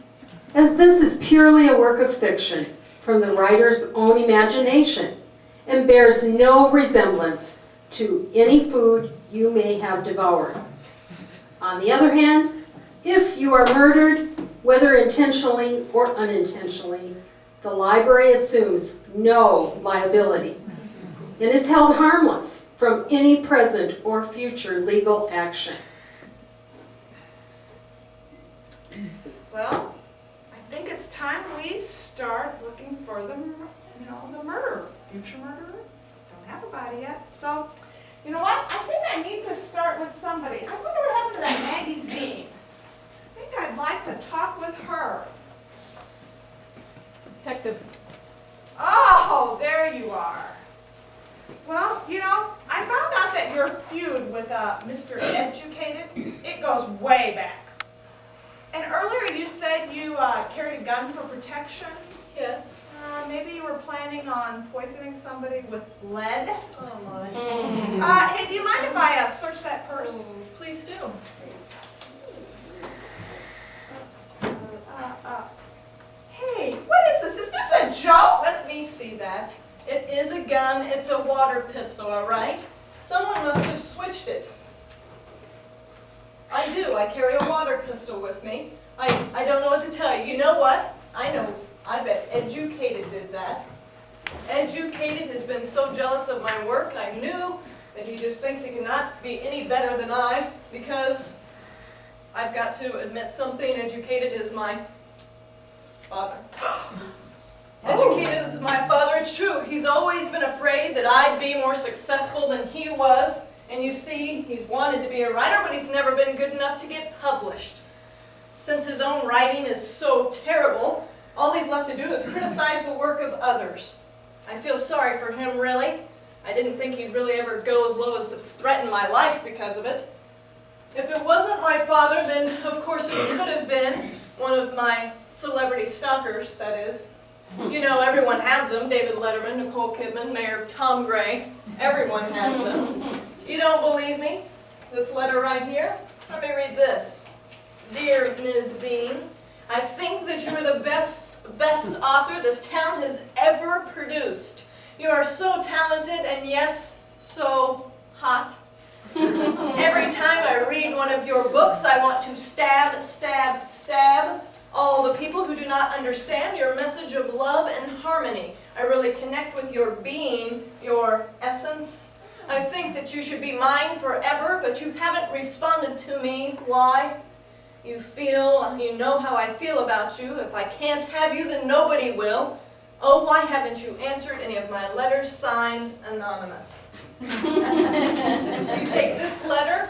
as this is purely a work of fiction from the writer's own imagination and bears no resemblance to any food you may have devoured. On the other hand, if you are murdered, whether intentionally or unintentionally, the library assumes no liability and is held harmless from any present or future legal action. Well, I think it's time we start looking for the murderer, future murderer. Don't have a body yet. So, you know what? I think I need to start with somebody. I wonder what happened to that Maggie Zine. I think I'd like to talk with her. Detective. Oh, there you are. Well, I found out that your feud with Mr. Educated, it goes way back. And earlier you said you carried a gun for protection. Yes. Maybe you were planning on poisoning somebody with lead. Oh my. Hey, do you mind if I search that purse? Please do. Hey, what is this? Is this a joke? Let me see that. It is a gun. It's a water pistol, all right? Someone must have switched it. I do. I carry a water pistol with me. I don't know what to tell you. You know what? I know. I bet Educated did that. Educated has been so jealous of my work. I knew that he just thinks he cannot be any better than I, because I've got to admit something. Educated is my father. Educated is my father. It's true. He's always been afraid that I'd be more successful than he was. And you see, he's wanted to be a writer, but he's never been good enough to get published. Since his own writing is so terrible, all he's left to do is criticize the work of others. I feel sorry for him, really. I didn't think he'd really ever go as low as to threaten my life because of it. If it wasn't my father, then of course it could have been one of my celebrity stalkers, that is. You know, everyone has them. David Letterman, Nicole Kidman, Mayor Tom Gray. Everyone has them. You don't believe me? This letter right here? Let me read this. Dear Ms. Zine, I think that you are the best author this town has ever produced. You are so talented and, yes, so hot. Every time I read one of your books, I want to stab, stab, stab all the people who do not understand your message of love and harmony. I really connect with your being, your essence. I think that you should be mine forever, but you haven't responded to me. Why? You know how I feel about you. If I can't have you, then nobody will. Oh, why haven't you answered any of my letters signed anonymous? If you take this letter,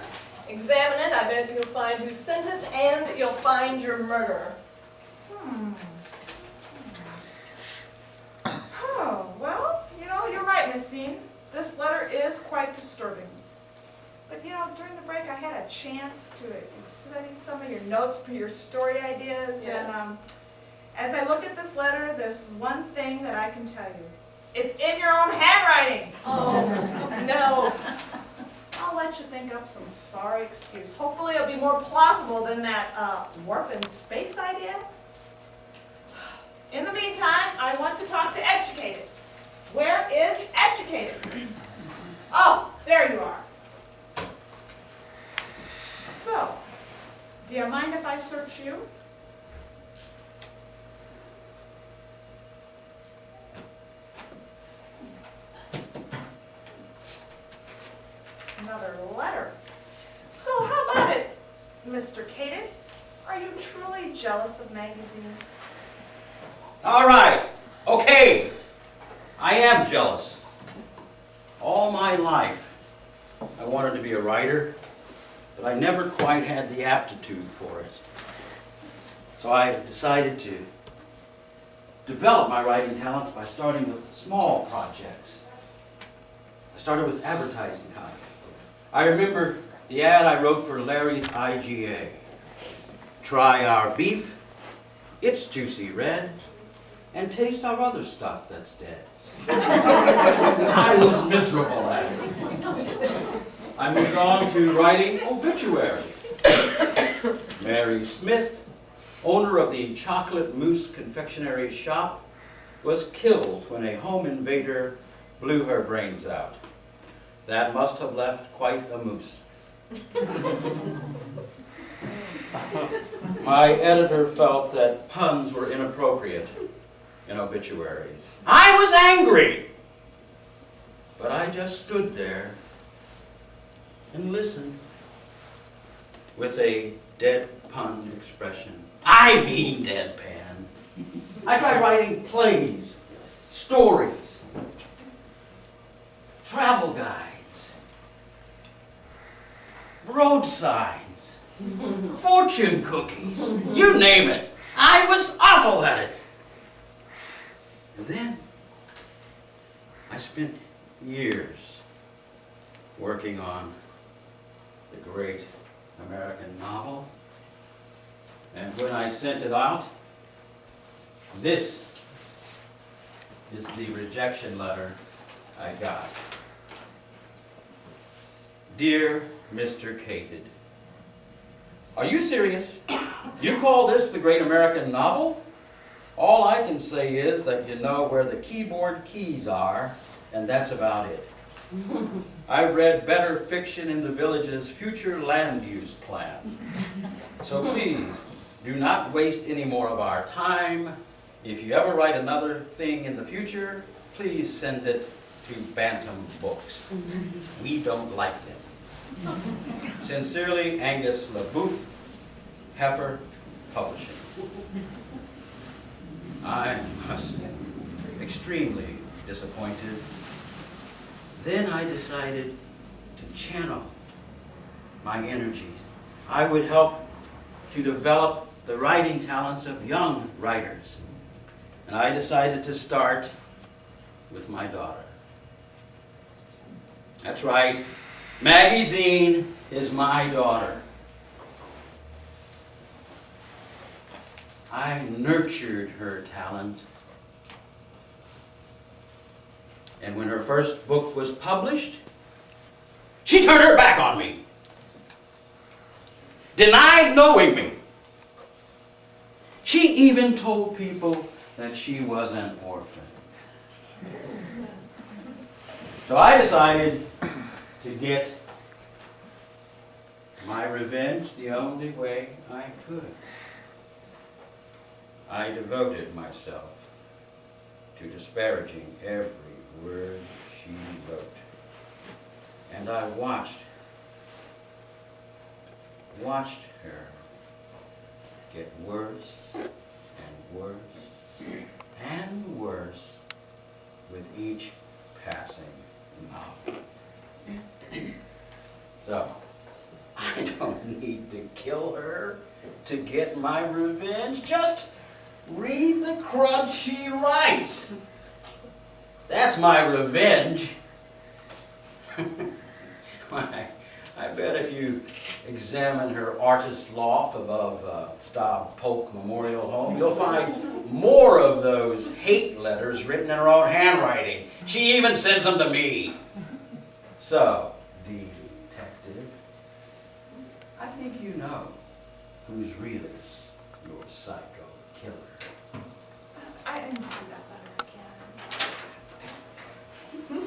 examine it, I bet you'll find who sent it, and you'll find your murderer. Oh, well, you're right, Miss Zine. This letter is quite disturbing. But, during the break, I had a chance to study some of your notes for your story ideas. Yes. And as I look at this letter, there's one thing that I can tell you. It's in your own handwriting. Oh, no. I'll let you think up some sorry excuse. Hopefully it'll be more plausible than that warp in space idea. In the meantime, I want to talk to Educated. Where is Educated? Oh, there you are. So, do you mind if I search you? Another letter. So how about it, Mr. Caden? Are you truly jealous of Maggie Zine? All right, okay. I am jealous. All my life, I wanted to be a writer, but I never quite had the aptitude for it. So I decided to develop my writing talents by starting with small projects. I started with advertising copy. I remember the ad I wrote for Larry's IGA. Try our beef, it's juicy red, and taste our other stuff that's dead. I was miserable at it. I moved on to writing obituaries. Mary Smith, owner of the Chocolate Mousse Confectionery Shop, was killed when a home invader blew her brains out. That must have left quite a mousse. My editor felt that puns were inappropriate in obituaries. I was angry, but I just stood there and listened with a deadpan expression. I mean deadpan. I tried writing plays, stories, travel guides, road signs, fortune cookies, you name it. I was awful at it. And then I spent years working on the great American novel. And when I sent it out, this is the rejection letter I got. Dear Mr. Cated, are you serious? You call this the great American novel? All I can say is that you know where the keyboard keys are, and that's about it. I've read better fiction in the village's future land use plan. So please, do not waste any more of our time. If you ever write another thing in the future, please send it to Bantam Books. We don't like them. Sincerely, Angus LaBouffe, Heifer Publishing. I was extremely disappointed. Then I decided to channel my energies. I would help to develop the writing talents of young writers. And I decided to start with my daughter. That's right, Maggie Zine is my daughter. I nurtured her talent. And when her first book was published, she turned her back on me. Denied knowing me. She even told people that she was an orphan. So I decided to get my revenge the only way I could. I devoted myself to disparaging every word she wrote. And I watched her get worse and worse and worse with each passing novel. So, I don't need to kill her to get my revenge. Just read the crud she writes. That's my revenge. I bet if you examine her artist loft above Staub Polk Memorial Home, you'll find more of those hate letters written in her own handwriting. She even sends them to me. So, detective, I think you know who's really your psycho killer. I didn't see that letter again.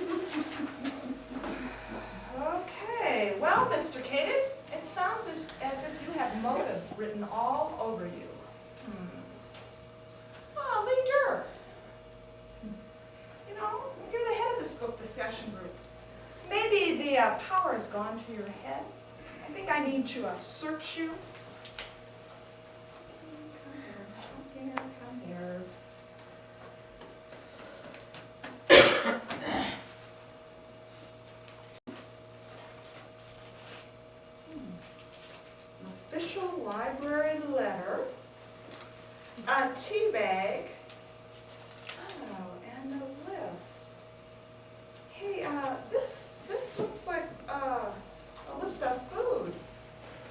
Okay, well, Mr. Caden, it sounds as if you have motive written all over you. Oh, Lee Durr. You know, you're the head of this book discussion group. Maybe the power has gone to your head. I think I need to search you. Come here. Official library letter, a tea bag, oh, and a list. Hey, this looks like a list of food.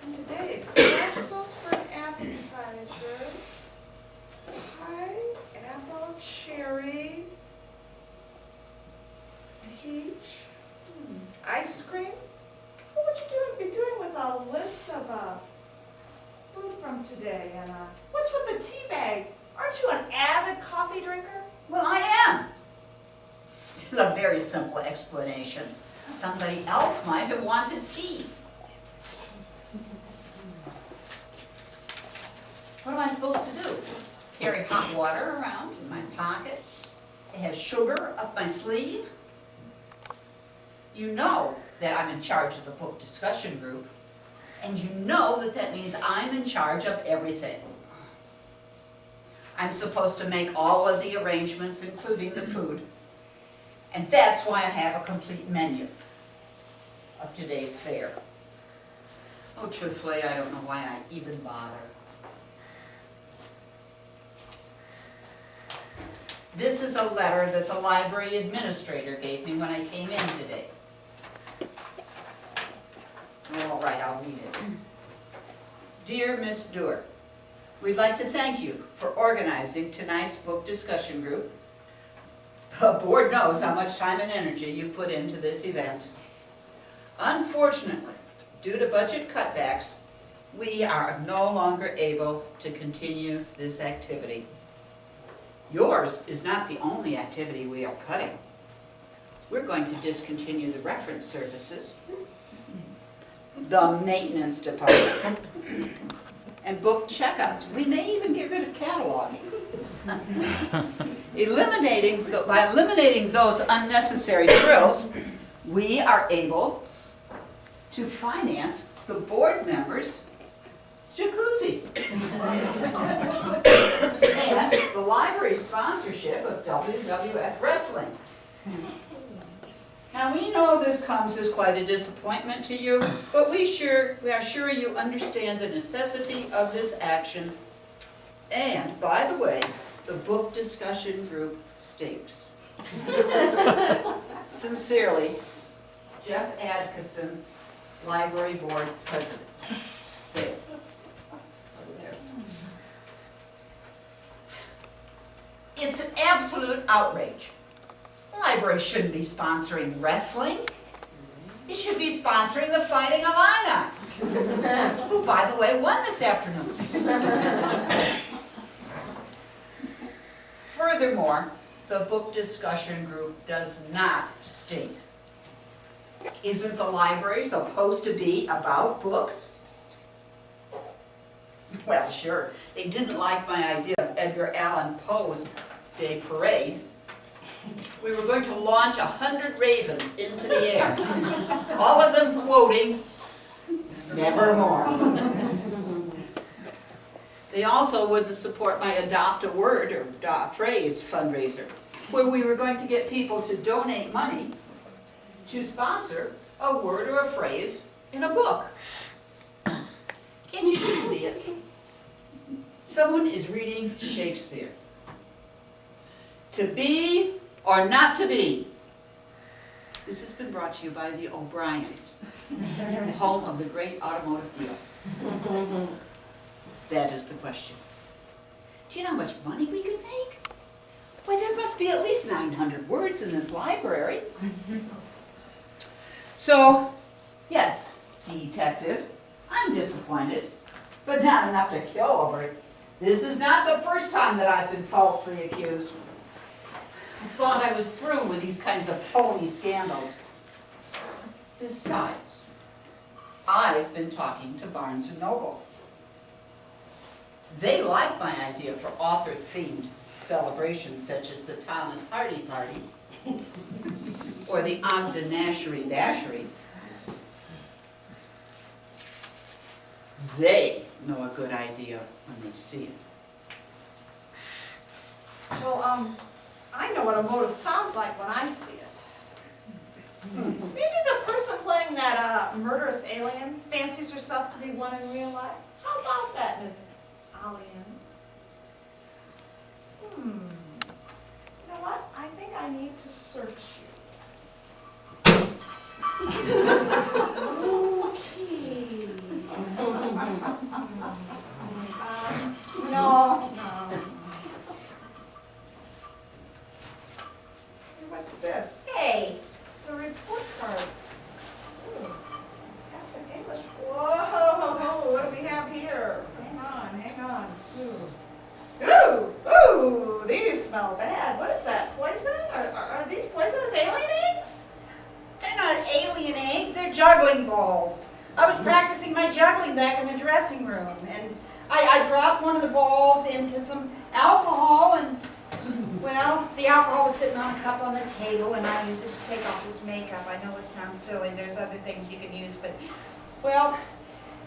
And today, pretzels for an appetizer, pie, apple, cherry, peach, ice cream. What would you be doing with a list of food from today? And what's with the tea bag? Aren't you an avid coffee drinker? Well, I am. There's a very simple explanation. Somebody else might have wanted tea. What am I supposed to do? Carry hot water around in my pocket? Have sugar up my sleeve? You know that I'm in charge of the book discussion group, and you know that that means I'm in charge of everything. I'm supposed to make all of the arrangements, including the food, and that's why I have a complete menu of today's fare. Oh, truthfully, I don't know why I even bother. This is a letter that the library administrator gave me when I came in today. All right, I'll read it. Dear Miss Dewar, we'd like to thank you for organizing tonight's book discussion group. The board knows how much time and energy you've put into this event. Unfortunately, due to budget cutbacks, we are no longer able to continue this activity. Yours is not the only activity we are cutting. We're going to discontinue the reference services, the maintenance department, and book checkouts. We may even get rid of cataloging. By eliminating those unnecessary frills, we are able to finance the board members' jacuzzi. And the library sponsorship of WWF Wrestling. Now, we know this comes as quite a disappointment to you, but we are sure you understand the necessity of this action. And, by the way, the book discussion group stinks. Sincerely, Jeff Adkisson, Library Board President. There. It's an absolute outrage. The library shouldn't be sponsoring wrestling. It should be sponsoring the Fighting Illini, who, by the way, won this afternoon. Furthermore, the book discussion group does not stink. Isn't the library supposed to be about books? Well, sure, they didn't like my idea of Edgar Allan Poe's Day Parade. We were going to launch 100 ravens into the air, all of them quoting, "Nevermore." They also wouldn't support my Adopt a Word or Phrase fundraiser, where we were going to get people to donate money to sponsor a word or a phrase in a book. Can't you just see it? Someone is reading Shakespeare. To be or not to be. This has been brought to you by the O'Briens, home of the great automotive deal. That is the question. Do you know how much money we could make? Why, there must be at least 900 words in this library. So, yes, detective, I'm disappointed, but not enough to kill over it. This is not the first time that I've been falsely accused. I thought I was through with these kinds of phony scandals. Besides, I've been talking to Barnes & Noble. They like my idea for author-themed celebrations such as the Thomas Hardy Party or the Ogden Nashery Bashery. They know a good idea when they see it. Well, I know what a motive sounds like when I see it. Maybe the person playing that murderous alien fancies herself to be one in real life. How about that, Miss Alien? You know what? I think I need to search you. Okay. No. What's this? Hey, it's a report card. Ooh, Captain English. Whoa, what do we have here? Hang on. Ooh, these smell bad. What is that, poison? Are these poisonous alien eggs? They're not alien eggs, they're juggling balls. I was practicing my juggling back in the dressing room, and I dropped one of the balls into some alcohol and, well, the alcohol was sitting on a cup on the table and I used it to take off his makeup. I know it sounds silly, there's other things you can use, but, well,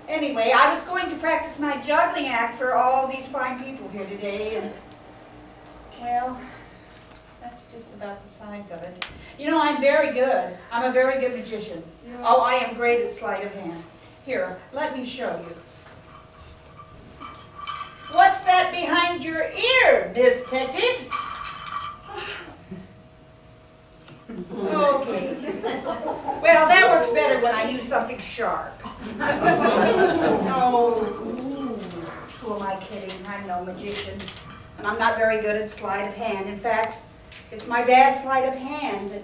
anyway, I was going to practice my juggling act for all these fine people here today and, well, that's just about the size of it. You know, I'm very good. I'm a very good magician. Oh, I am great at sleight of hand. Here, let me show you. What's that behind your ear, Miss Detective? Okay. Well, that works better when I use something sharp. Oh, who am I kidding? I'm no magician. And I'm not very good at sleight of hand. In fact, it's my bad sleight of hand that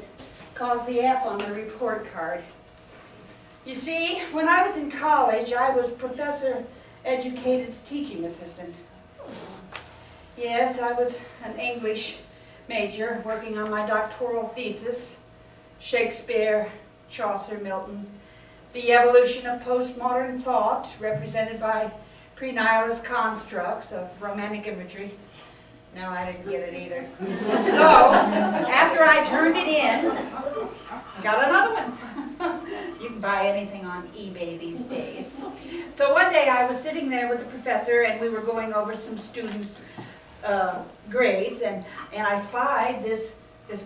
caused the F on the report card. You see, when I was in college, I was Professor Educated's teaching assistant. Yes, I was an English major working on my doctoral thesis, Shakespeare, Chaucer, Milton, the evolution of postmodern thought represented by pre-nihilist constructs of romantic imagery. No, I didn't get it either. So, after I turned it in, got another one. You can buy anything on eBay these days. So one day I was sitting there with the professor and we were going over some students' grades and I spied this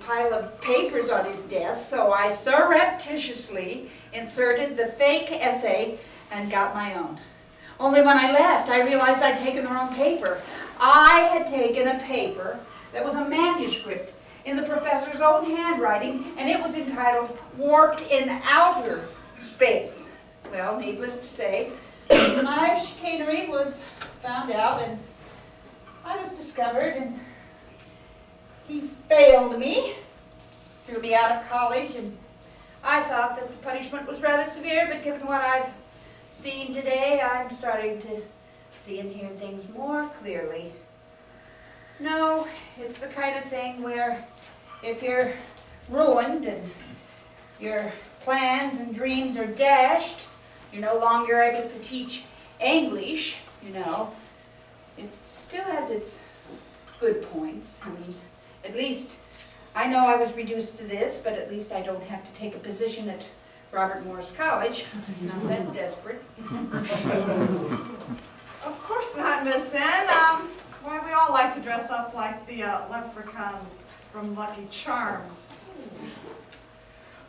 pile of papers on his desk, so I surreptitiously inserted the fake essay and got my own. Only when I left, I realized I'd taken the wrong paper. I had taken a paper that was a manuscript in the professor's own handwriting, and it was entitled Warped in Outer Space. Well, needless to say, my chicanery was found out, and I was discovered, and he failed me, threw me out of college, and I thought that the punishment was rather severe, but given what I've seen today, I'm starting to see and hear things more clearly. No, it's the kind of thing where if you're ruined and your plans and dreams are dashed, you're no longer able to teach English, you know. It still has its good points. I mean, at least I know I was reduced to this, but at least I don't have to take a position at Robert Morris College. Not that desperate. Of course not, Miss N. Why, we all like to dress up like the leprechaun from Lucky Charms.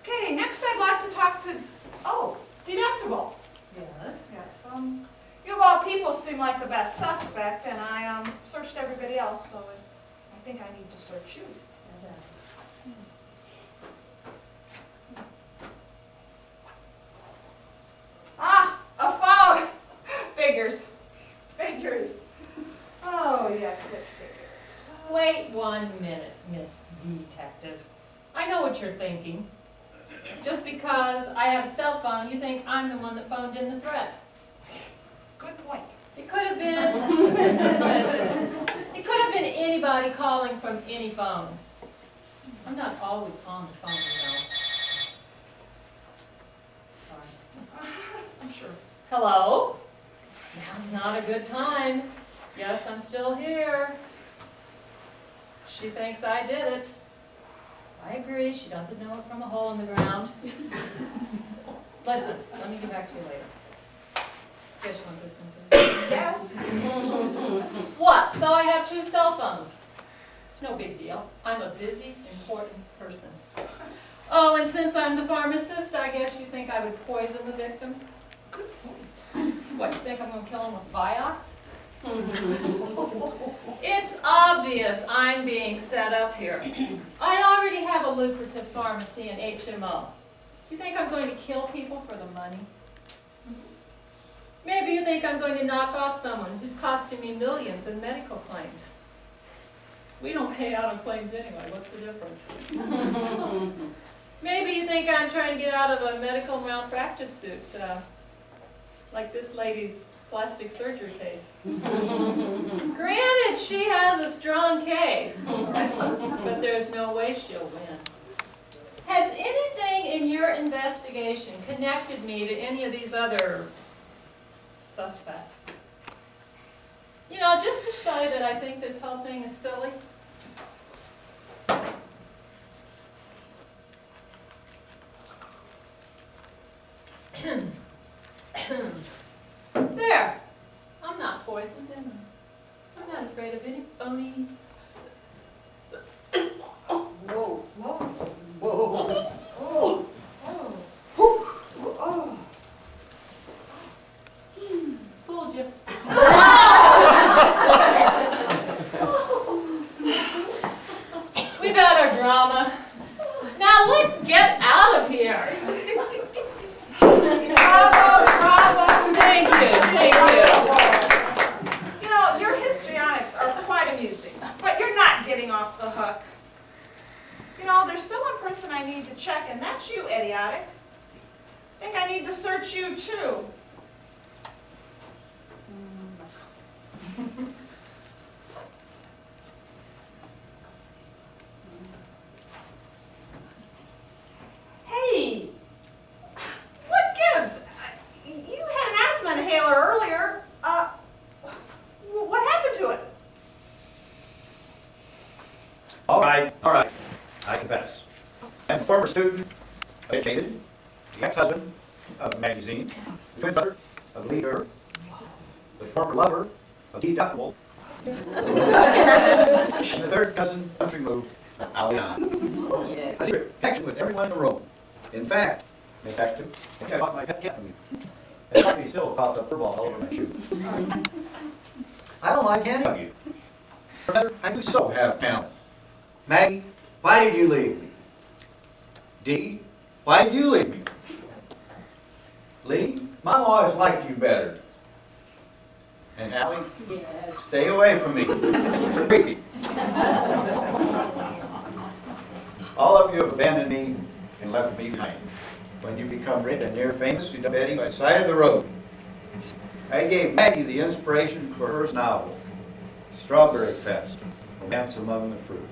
Okay, next I'd like to talk to, Deductible. Yes. Yes, you of all people seem like the best suspect, and I searched everybody else, so I think I need to search you. Ah, a phone! Figures. Figures. Oh, yes, it figures. Wait 1 minute, Miss Detective. I know what you're thinking. Just because I have a cell phone, you think I'm the one that phoned in the threat. Good point. It could have been, it could have been anybody calling from any phone. I'm not always on the phone, you know. Sorry. I'm sure. Hello? Now's not a good time. Yes, I'm still here. She thinks I did it. I agree, she doesn't know it from a hole in the ground. Listen, let me get back to you later. Guess you want this one too? Yes. What? So I have 2 cell phones. It's no big deal. I'm a busy, important person. Oh, and since I'm the pharmacist, I guess you think I would poison the victim? What, you think I'm going to kill him with Vioxx? It's obvious I'm being set up here. I already have a lucrative pharmacy and HMO. Do you think I'm going to kill people for the money? Maybe you think I'm going to knock off someone who's costing me millions in medical claims. We don't pay out on claims anyway, what's the difference? Maybe you think I'm trying to get out of a medical malpractice suit, like this lady's plastic surgery case. Granted, she has a strong case, but there's no way she'll win. Has anything in your investigation connected me to any of these other suspects? You know, just to show you that I think this whole thing is silly. There. I'm not poisoned, am I? I'm not afraid of any phony. Whoa, whoa, whoa, oh, oh, oh. Fooled you. We've had our drama. Now let's get out of here. Bravo, bravo. Thank you, thank you. You know, your histrionics are quite amusing, but you're not getting off the hook. You know, there's still one person I need to check, and that's you, idiotic. I think I need to search you, too. Hey, what gives? You had an asthma inhaler earlier. What happened to it? All right, I confess. I'm a former student, educated, the ex-husband of a magazine, the twin brother of a leader, the former lover of Deductible, and the third cousin, country removed, of Aliana. I secret connection with everyone in the room. In fact, detective, I think I bought my pet cat from you. That puppy still pops up fur balls all over my shoe. I don't like any of you. Professor, I do so have talent. Maggie, why did you leave me? Dee, why did you leave me? Lee, Mom always liked you better. And Allie, stay away from me. Creepy. All of you have abandoned me and left me behind. When you become rich and near famous, you dump Eddie by the side of the road. I gave Maggie the inspiration for her novel, Strawberry Fest, Romance Among the Fruit.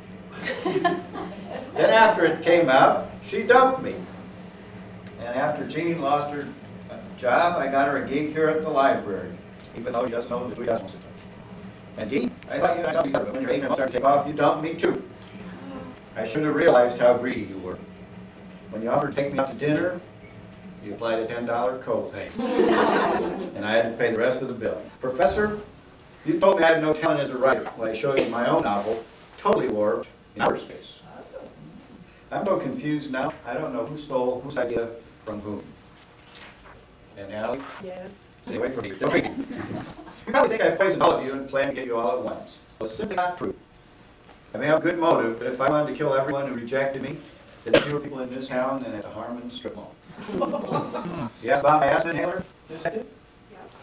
Then after it came out, she dumped me. And after Jean lost her job, I got her a gig here at the library, even though she doesn't know the Dewey Decimal System. And Dee, I thought you and I something better, but when your age started to take off, you dumped me too. I should have realized how greedy you were. When you offered to take me out to dinner, you applied a $10 copay. And I had to pay the rest of the bill. Professor, you told me I had no talent as a writer when I showed you my own novel, Totally Warped in Outer Space. I'm so confused now. I don't know who stole whose idea from whom. And Allie? Yes. Stay away from me. Don't read me. You probably think I poisoned all of you and planned to get you all at once. Well, it's simply not true. I may have good motive, but if I wanted to kill everyone who rejected me, there's fewer people in this town than at the Harmon strip mall. You asked about my asthma inhaler, detective?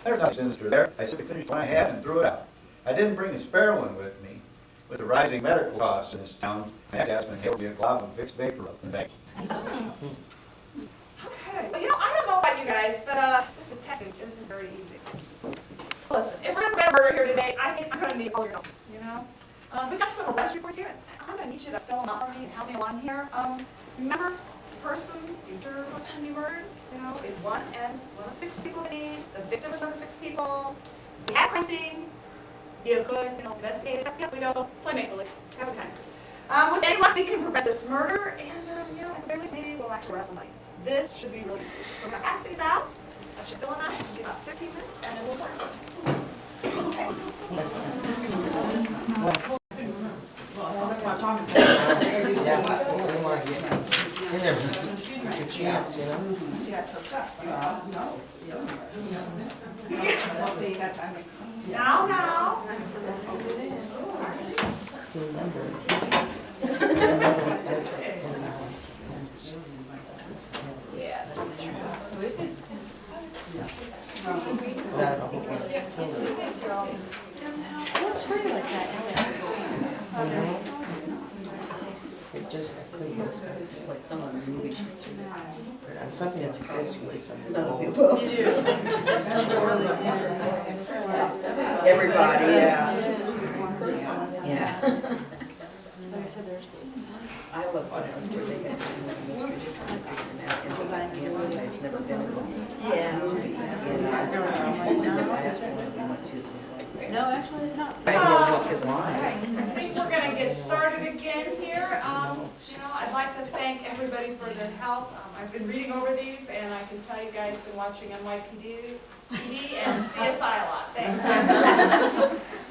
There's nothing sinister there. I simply finished what I had and threw it out. I didn't bring a spare one with me. With the rising medical costs in this town, my asthma inhaler will be a glob of Vicks Vapor up in the bank. Okay. Well, you know, I don't know about you guys, but this detective isn't very easy. Listen, if we're going to get a murder here today, I think I'm going to need all your help, you know? We've got some arrest reports here, and I'm going to need you to fill them out for me and help me along here. Remember, future person you murdered, you know, is one of 6 people they need. The victim is one of the 6 people. If you had a crime scene, you could, you know, investigate it. Yep, we know, so play make-believe. Have a time. With any luck, we can prevent this murder, and, you know, at the very least, maybe we'll actually arrest somebody. This should be really easy. So we're going to pass these out. I should fill them out. It'll be about 15 minutes, and then we'll work. Good chance, you know? Now. Yeah, that's true. What's really like that? It just couldn't be like someone moving. Something that's close to you, something. Everybody, yeah. Yeah. Like I said, there's this. I love when I was where they had to do the mystery. It's never been in. Yeah. And I went to No, actually, it's not. Maybe he'll look his line. I think we're gonna get started again here. I'd like to thank everybody for their help. I've been reading over these, and I can tell you guys been watching NYPD and CSI a lot. Thanks.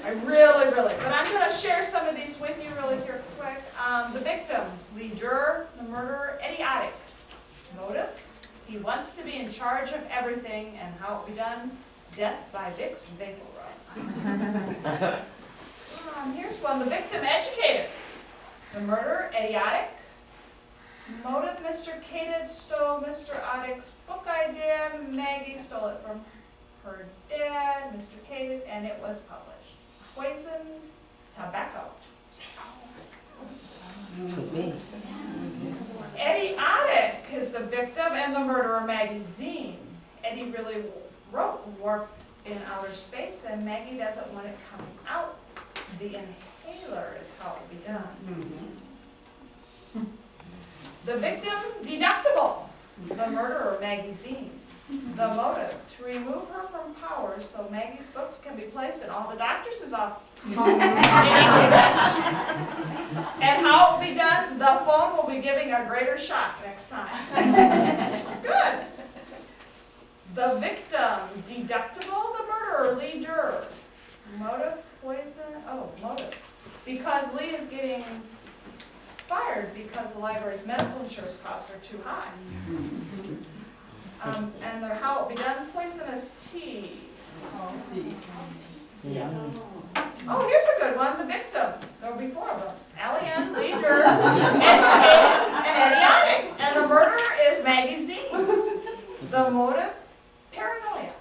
I really, but I'm gonna share some of these with you really here quick. The victim, Lee Juror, the murderer, Eddie Oddick. Motive, he wants to be in charge of everything, and how it be done, death by Vicks Vapor Rub. Here's one, the victim, educated. The murderer, Eddie Oddick. Motive, Mr. Cated stole Mr. Oddick's book idea. Maggie stole it from her dad, Mr. Cated, and it was published. Poison, tobacco. Could be. Eddie Oddick is the victim and the murderer, Maggie Zine. Eddie really wrote Warp in Outer Space, and Maggie doesn't want it coming out. The inhaler is how it will be done. The victim, deductible. The murderer, Maggie Zine. The motive, to remove her from power so Maggie's books can be placed in all the doctors' offices. And how it will be done, the phone will be giving a greater shock next time. It's good. The victim, deductible. The murderer, Lee Juror. Motive, poison, motive. Because Lee is getting fired because the library's medical insurance costs are too high. And how it will be done, poisonous tea. Yeah. Oh, here's a good one, the victim. There will be four of them. Allie Ann, Lee Juror, educated, and Eddie Oddick. And the murderer is Maggie Zine. The motive, paranoia.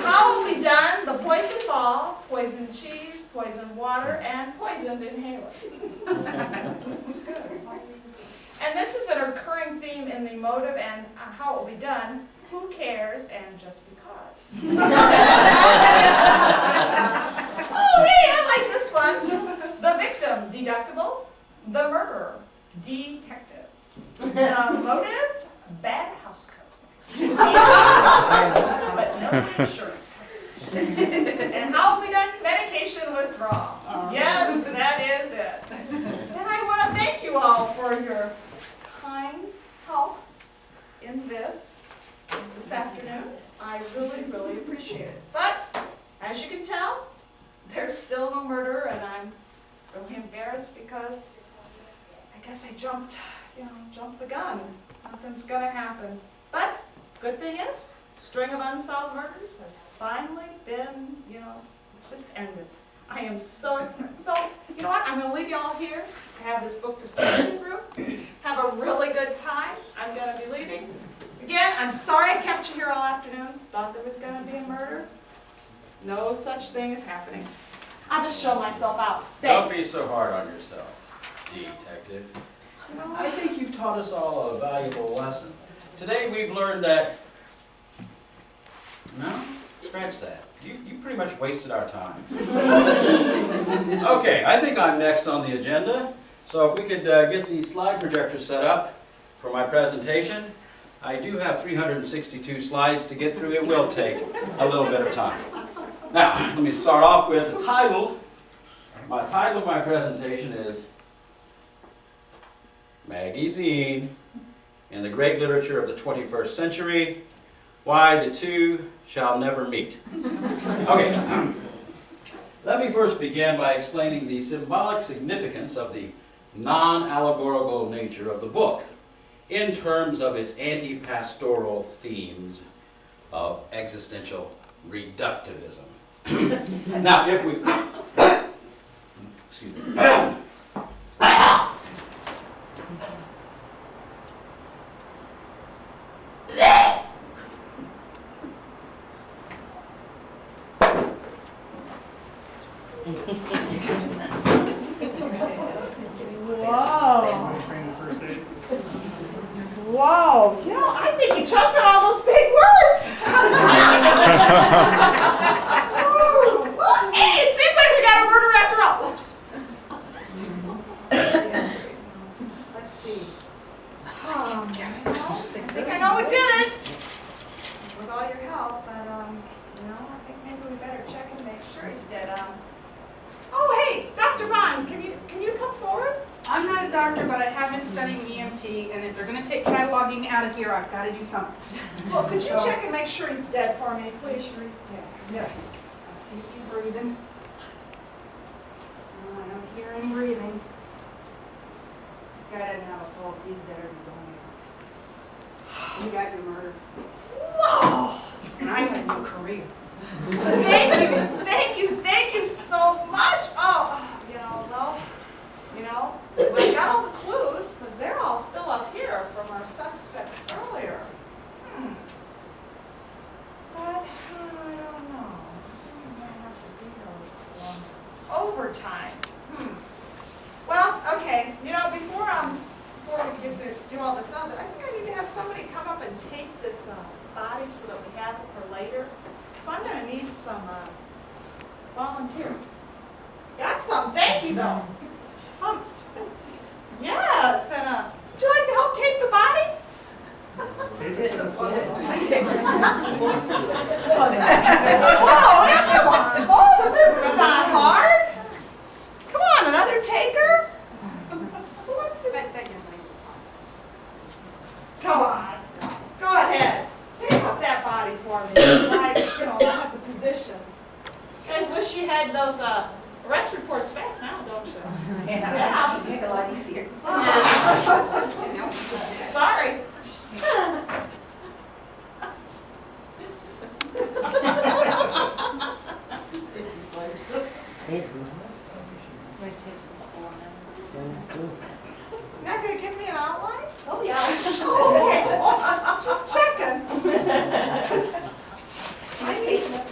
How will be done, the poison ball, poison cheese, poison water, and poisoned inhaler. It's good. And this is a recurring theme in the motive and how it will be done. Who cares and just because. Oh, hey, I like this one. The victim, deductible. The murderer, detective. The motive, bad house code. But no insurance coverage. And how will be done? Medication withdrawal. Yes, that is it. And I want to thank you all for your kind help in this afternoon. I really appreciate it. But as you can tell, there's still no murder, and I'm really embarrassed because I guess I jumped the gun. Nothing's gonna happen. But good thing is, string of unsolved murders has finally been, it's just ended. I am so excited. So, you know what? I'm going to leave you all here. I have this book discussion group. Have a really good time. I'm going to be leaving. Again, I'm sorry I kept you here all afternoon. Thought there was going to be a murder. No such thing is happening. I'll just show myself out. Don't Thanks. be so hard on yourself, detective. You know, I think you've taught us all a valuable lesson. Today we've learned that, no, scratch that. You pretty much wasted our time. Okay, I think I'm next on the agenda. So if we could get the slide projector set up for my presentation. I do have 362 slides to get through. It will take a little bit of time. Now, let me start off with the title. My title of my presentation is Maggie Zine in the Great Literature of the 21st Century, Why the Two Shall Never Meet. Okay, let me first begin by explaining the symbolic significance of the non-allegorical nature of the book in terms of its anti-pastoral themes of existential reductivism. Now, if we... Excuse me. whoa. Whoa. I think you choked on all those big words. Well, hey, it seems like we got a murder after all. Let's see. I think I know who did it. With all your help, but EMT, and if they're gonna take cataloging out of here, I've gotta do something. Well, could you check and make sure he's dead for me, Make please? sure he's dead. Yes. Let's see if he's breathing. No, I don't hear any breathing. This guy doesn't have a pulse, he's dead or he's going. You got your murder. Whoa! And I had no career. Thank you so much. Oh, I got all the clues, because they're all still up here from our suspects earlier. But, I don't know. I might have to do overtime. Well, okay, before we get to do all this other, I think I need to have somebody come up and take this body so that we have it for later. So I'm gonna need some volunteers. Got some, thank you though. Yes, and would you like to help tape the body? Whoa, come on, folks, this is not hard. Come on, another taker? Who wants to? Come on, go ahead. Tape up that body for me. I have the position. You guys wish you had those arrest reports back now, don't you? Yeah. Make it a lot easier. Sorry. You're not gonna give me an outline? Oh, yeah. Okay, well, just checking.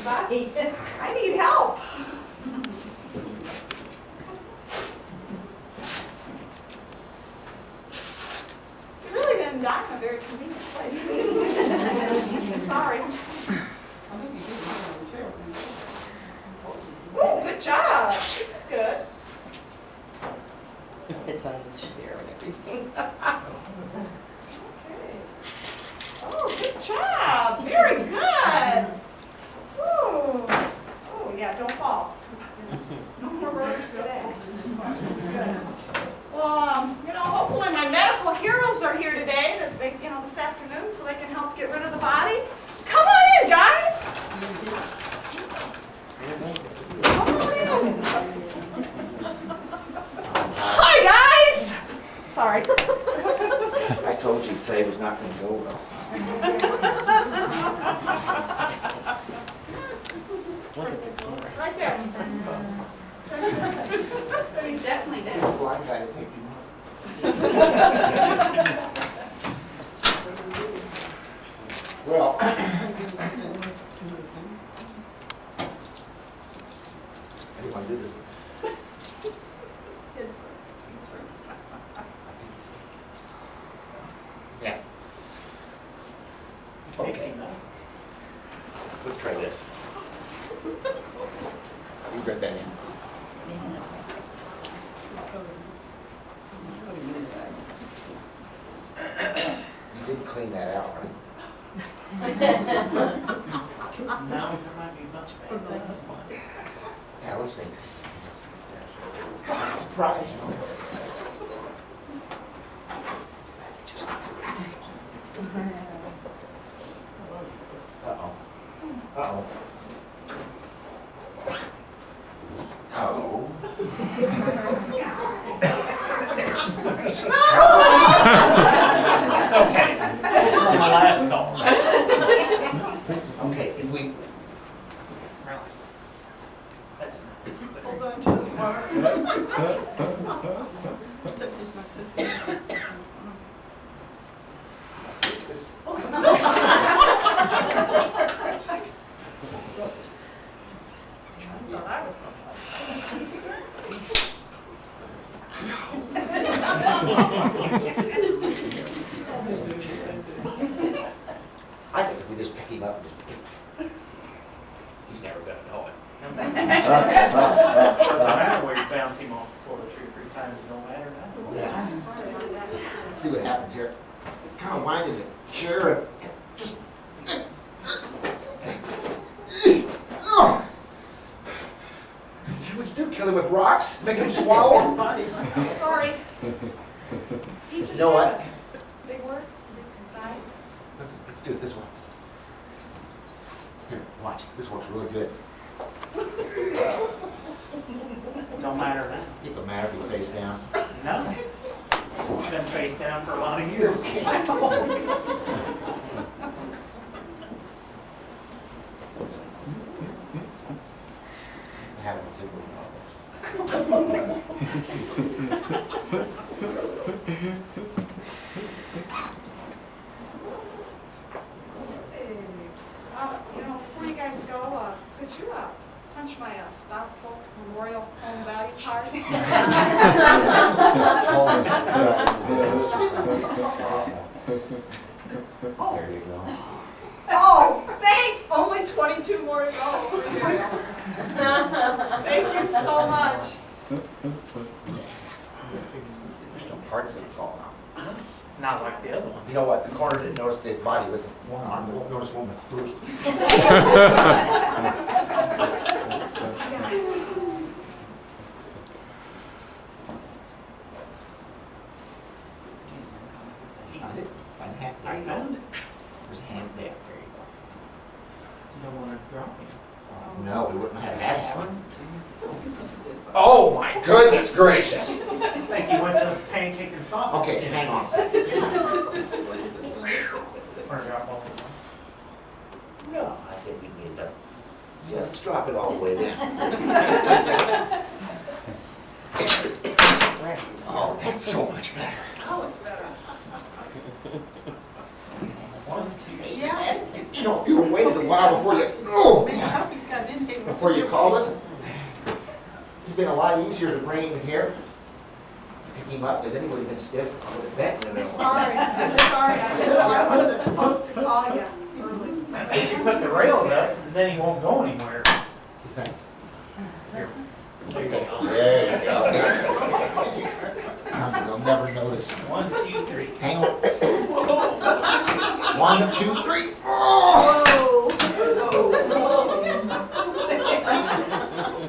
I need help. You really didn't die in a very convenient place. Sorry. Oh, good job. This is good. It's on the chair and everything. Okay. Oh, good job. Very good. Ooh. Oh, yeah, don't fall. No more rotors today. Good. Well, hopefully my medical heroes are here today, this afternoon, so they can help get rid of the body. Come on in, guys. Come on in. Hi, guys. Sorry. I told you today was not going to go well. Right there. He's definitely dead. Blind guy, thank you. Well, how do you want to do this? Yeah. Okay. Let's try this. You read that in. You did clean that out, right? Now there might be a bunch of bad things. Yeah, let's see. Surprise. Uh-oh. Uh-oh. Hello. It's okay. This is my last call. Okay, if we, That's nice. Hold on to the bar. this, Thought I was I think if we just pick him up and just, He's never gonna know it. What's the matter where you bounce him off the floor 2 or 3 times, it don't matter now? yeah. Let's see what happens here. It's kind of winding the chair and just. Oh. What'd you do? Kill him with rocks? Make him swallow? Sorry. He just You know what? let's do it this way. Here, watch. This works really good. Don't matter now. It don't matter if he's face down. No. I've been face down for a lot of years. I haven't seen one. Hey, before you guys go, could you punch my Stockport Memorial Home Value card? There you go. Oh, thanks, only 22 more to go. Thank you so much. There's no parts that fall out. Not like the other one. You know what? The coroner didn't notice the body with one arm. Won't notice one with three. Find it? Find the hand. There you go. There's a hand there. There you go. You don't want to drop me. No, we wouldn't have that happen. Oh my goodness gracious! I think you went to pancake and sausage. Okay, hang on a second. Or drop all of them. No, I think we can get that. Yeah, let's drop it all the way down. Oh, that's so much better. Oh, it's better. 1, 2, 3. Yeah. You waited a while before you, oh, I think I didn't take before you called us. It's been a lot easier to bring him here. Pick him up, because anybody been stiff, I would have bet. I'm sorry, I wasn't supposed to call you early. If you put the rails up, then he won't go anywhere. You think? Here. Okay, there you go. They'll never notice. 1, 2, 3. Hang on. 1, 2, 3. Oh!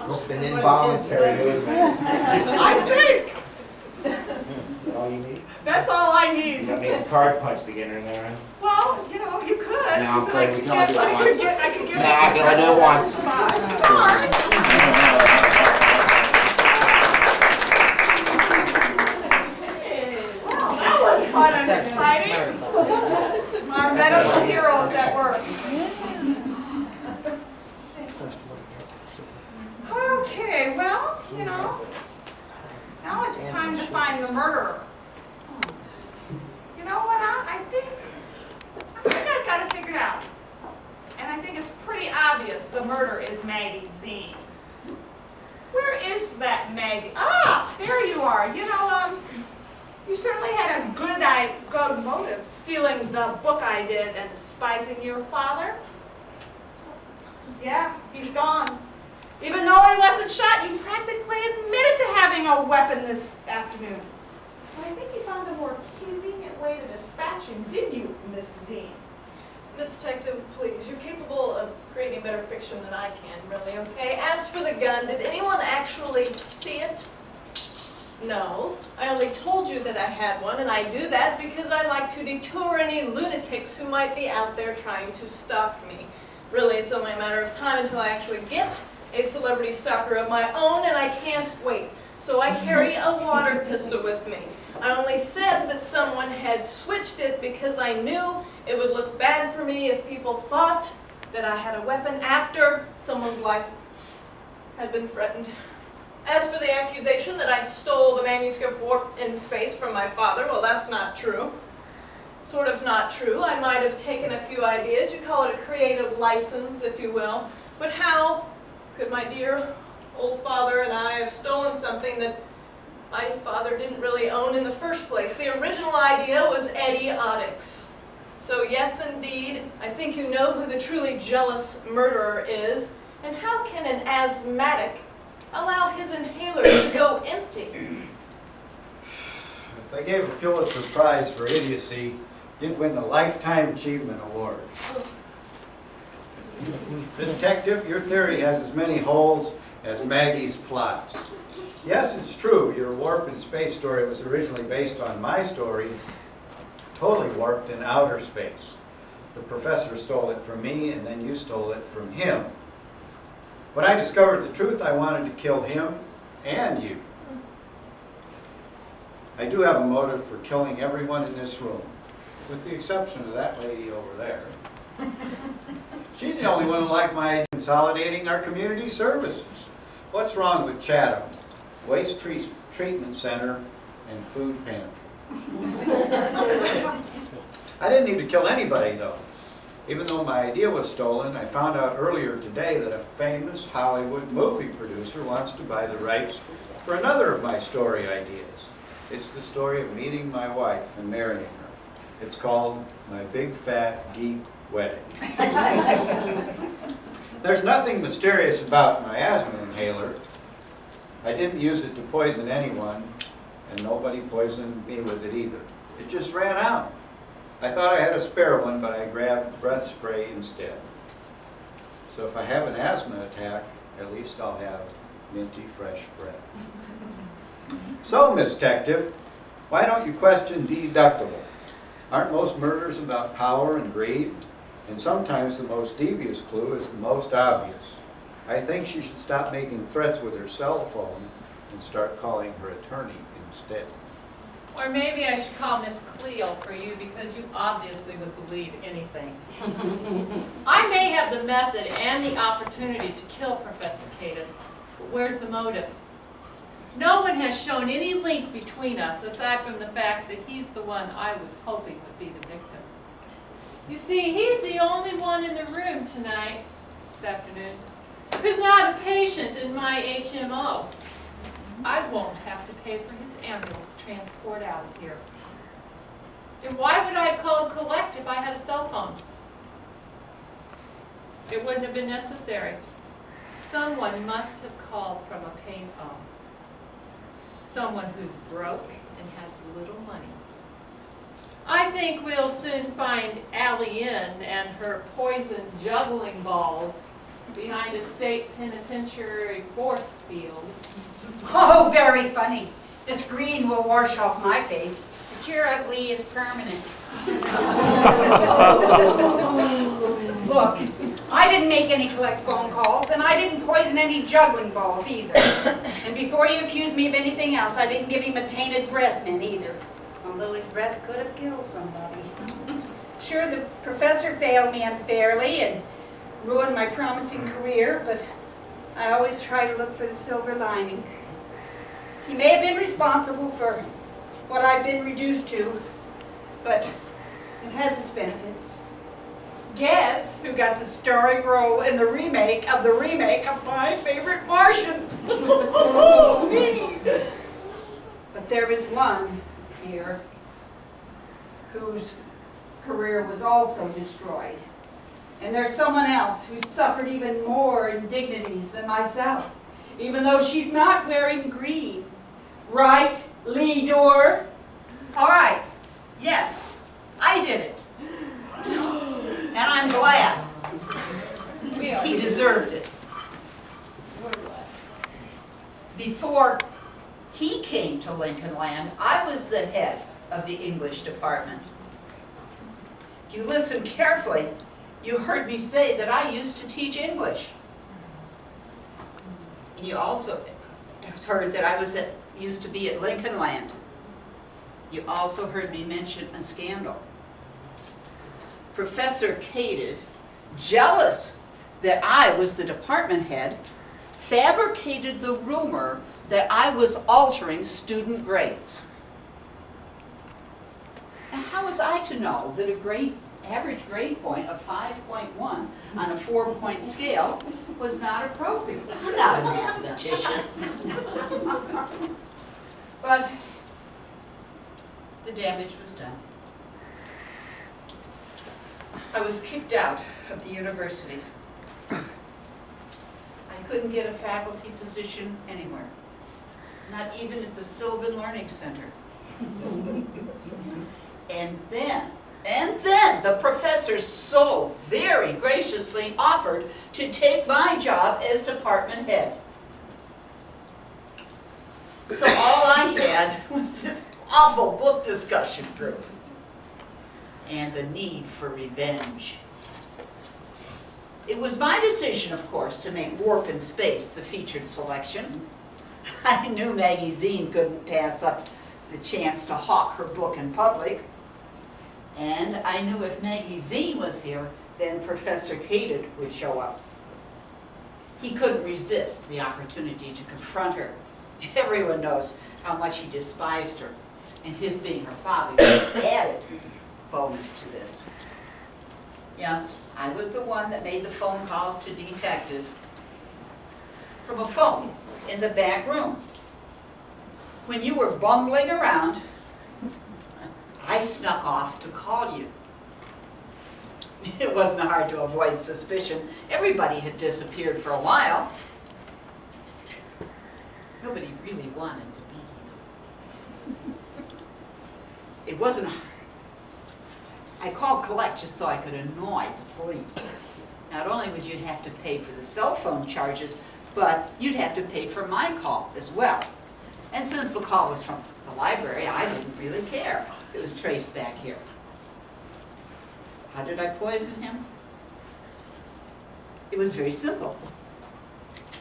Must have been involuntary, wasn't it? I think Is that all you need? that's all I You need. got me a card punched again in there, huh? Well, you could. No, I'm 'cause afraid we can only do it once. I could get. No, I can only do it once. Come on. Well, that was fun and exciting. Our medical heroes at work. Okay, well, now it's time to find the murderer. You know what, I think I've got it figured out. And I think it's pretty obvious the murder is Maggie Zine. Where is that Maggie? Ah, there you are. You certainly had a good motive, stealing the book I did and despising your father. Yeah, he's gone. Even though he wasn't shot, you practically admitted to having a weapon this afternoon. But I think you found a more convenient way to dispatch him, didn't you, Miss Zine? Miss Detective, please, you're capable of creating better fiction than I can, really, okay? As for the gun, did anyone actually see it? No. I only told you that I had one, and I do that because I like to detour any lunatics who might be out there trying to stalk me. Really, it's only a matter of time until I actually get a celebrity stalker of my own, and I can't wait. So I carry a water pistol with me. I only said that someone had switched it because I knew it would look bad for me if people thought that I had a weapon after someone's life had been threatened. As for the accusation that I stole the manuscript Warp in Space from my father, well, that's not true. Sort of not true. I might have taken a few ideas. You call it a creative license, if you will. But how could my dear old father and I have stolen something that my father didn't really own in the first place? The original idea was Eddie Oddix. So yes, indeed, I think you know who the truly jealous murderer is. And how can an asthmatic allow his inhaler to go empty? If they gave a Pulitzer Prize for idiocy, you'd win the Lifetime Achievement Award. Detective, your theory has as many holes as Maggie's plots. Yes, it's true, your Warp in Space story was originally based on my story, Totally Warped in Outer Space. The professor stole it from me, and then you stole it from him. When I discovered the truth, I wanted to kill him and you. I do have a motive for killing everyone in this room, with the exception of that lady over there. She's the only one who liked my consolidating our community services. What's wrong with Chatham? Waste treatment center and food pantry. I didn't need to kill anybody though. Even though my idea was stolen, I found out earlier today that a famous Hollywood movie producer wants to buy the rights for another of my story ideas. It's the story of meeting my wife and marrying her. It's called My Big Fat Geek Wedding. There's nothing mysterious about my asthma inhaler. I didn't use it to poison anyone, and nobody poisoned me with it either. It just ran out. I thought I had a spare one, but I grabbed breath spray instead. So if I have an asthma attack, at least I'll have minty fresh breath. So, Miss Detective, why don't you question deductible? Aren't most murders about power and greed? And sometimes the most devious clue is the most obvious. I think she should stop making threats with her cell phone and start calling her attorney instead. Or maybe I should call Miss Cleo for you because you obviously would believe anything. I may have the method and the opportunity to kill Professor Caden, but where's the motive? No one has shown any link between us aside from the fact that he's the one I was hoping would be the victim. You see, he's the only one in the room tonight, this afternoon, who's not a patient in my HMO. I won't have to pay for his ambulance transport out of here. And why would I call collect if I had a cell phone? It wouldn't have been necessary. Someone must have called from a payphone. Someone who's broke and has little money. I think we'll soon find Allie Ann and her poison juggling balls behind a state penitentiary force field. Oh, very funny. This green will wash off my face, but your ugly is permanent. Look, I didn't make any collect phone calls, and I didn't poison any juggling balls either. And before you accuse me of anything else, I didn't give him a tainted breath mint either, although his breath could have killed somebody. Sure, the professor failed me unfairly and ruined my promising career, but I always try to look for the silver lining. He may have been responsible for what I've been reduced to, but it has its benefits. Guess who got the starring role in the remake of my favorite Martian? Me! But there is one here whose career was also destroyed. And there's someone else who suffered even more indignities than myself, even though she's not wearing green. Right, Lee Dorr? All right, yes, I did it. And I'm glad. He deserved it. Before he came to Lincoln Land, I was the head of the English department. If you listen carefully, you heard me say that I used to teach English. And you also heard that I used to be at Lincoln Land. You also heard me mention a scandal. Professor Caden, jealous that I was the department head, fabricated the rumor that I was altering student grades. And how was I to know that a average grade point of 5.1 on a 4-point scale was not appropriate? I'm not a mathematician. But the damage was done. I was kicked out of the university. I couldn't get a faculty position anywhere, not even at the Sylvan Learning Center. And then the professor so very graciously offered to take my job as department head. So all I had was this awful book discussion group. and the need for revenge. It was my decision, of course, to make Warp in Space the featured selection. I knew Maggie Zine couldn't pass up the chance to hawk her book in public. And I knew if Maggie Zine was here, then Professor Kaded would show up. He couldn't resist the opportunity to confront her. Everyone knows how much he despised her, and his being her father was an added bonus to this. Yes, I was the one that made the phone calls to Detective from a phone in the back room. When you were bumbling around, I snuck off to call you. It wasn't hard to avoid suspicion. Everybody had disappeared for a while. Nobody really wanted to be here. It wasn't hard. I called collect just so I could annoy the police. Not only would you have to pay for the cell phone charges, but you'd have to pay for my call as well. And since the call was from the library, I didn't really care. It was traced back here. How did I poison him? It was very simple.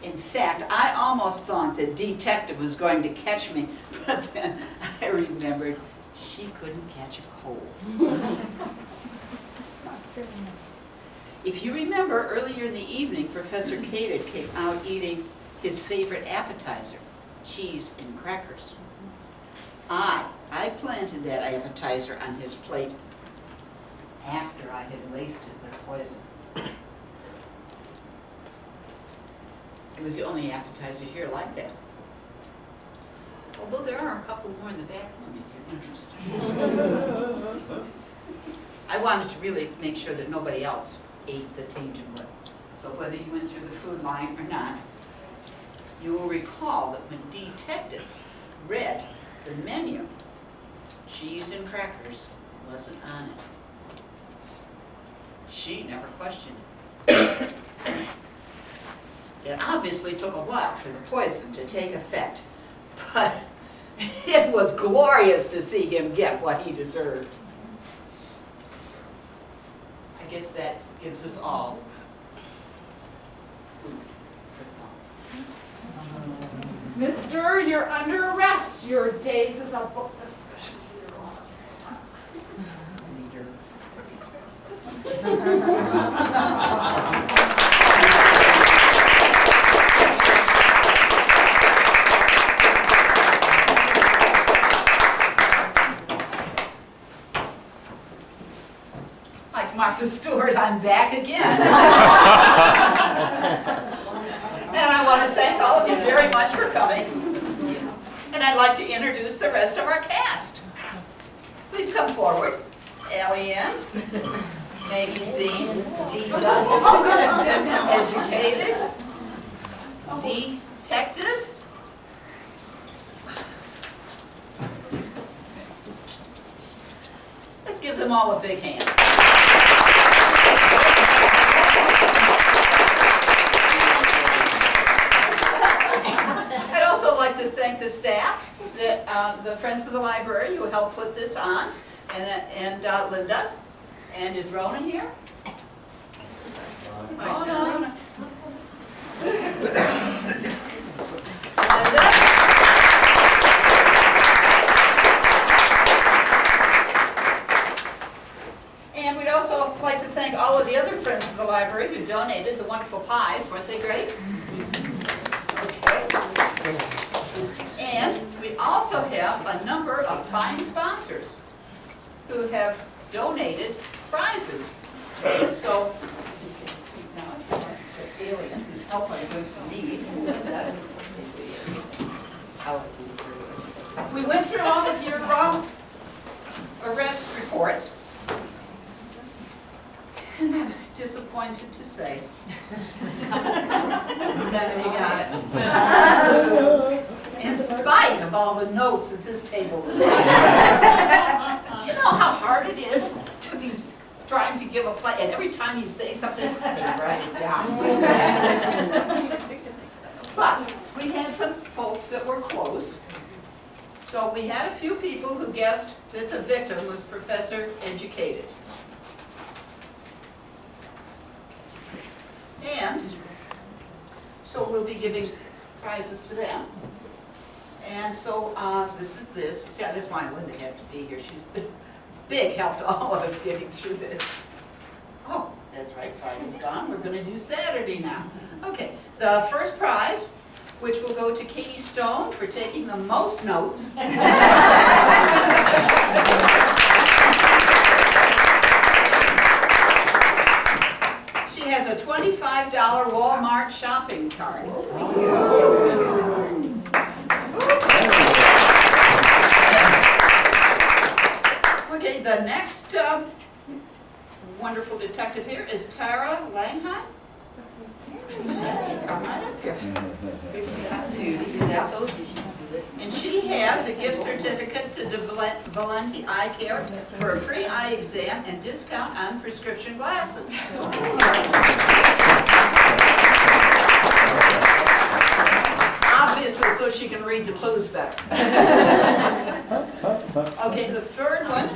In fact, I almost thought the detective was going to catch me, but then I remembered she couldn't catch a cold. If you remember, earlier in the evening, Professor Kaded came out eating his favorite appetizer, cheese and crackers. I planted that appetizer on his plate after I had laced it with poison. It was the only appetizer here like that. Although there are a couple more in the back room if you're interested. I wanted to really make sure that nobody else ate the tainted wood. So whether you went through the food line or not, you will recall that when Detective read the menu, cheese and crackers wasn't on it. She never questioned it. It obviously took a while for the poison to take effect, but it was glorious to see him get what he deserved. I guess that gives us all food for thought. Mister, you're under arrest. Your days as a book discussion Leader. Like Martha Stewart, I'm back again. And I want to thank all of you very much for coming. And I'd like to introduce the rest of our cast. Please come forward. Alien, Maggie Zine, Educated, Detective, let's give them all a big hand. I'd also like to thank the staff, the Friends of the Library who helped put this on, and Linda. And is Rona here? Rona. Linda. And we'd also like to thank all of the other Friends of the Library who donated the wonderful pies. Weren't they great? Okay. And we also have a number of fine sponsors who have donated prizes. So, see now, if Alien, whose help I'm going to need. We went through all of your arrest reports. And I'm disappointed to say none of you got it. In spite of all the notes that this table was taking. You know how hard it is to be trying to give a play, and every time you say something, they write it down. But we had some folks that were close. So we had a few people who guessed that the victim was professor educated. And so we'll be giving prizes to them. And so this is this. See, that's why Linda has to be here. She's been big help to all of us getting through this. Oh, that's right, Friday's gone. We're going to do Saturday now. Okay, the first prize, which will go to Katie Stone for taking the most notes. She has a $25 Walmart shopping cart. Okay, the next wonderful detective here is Tara Langheim. Come right up here. And she has a gift certificate to Valenti Eye Care for a free eye exam and discount on prescription glasses. Obviously, so she can read the clues better. Okay, the third one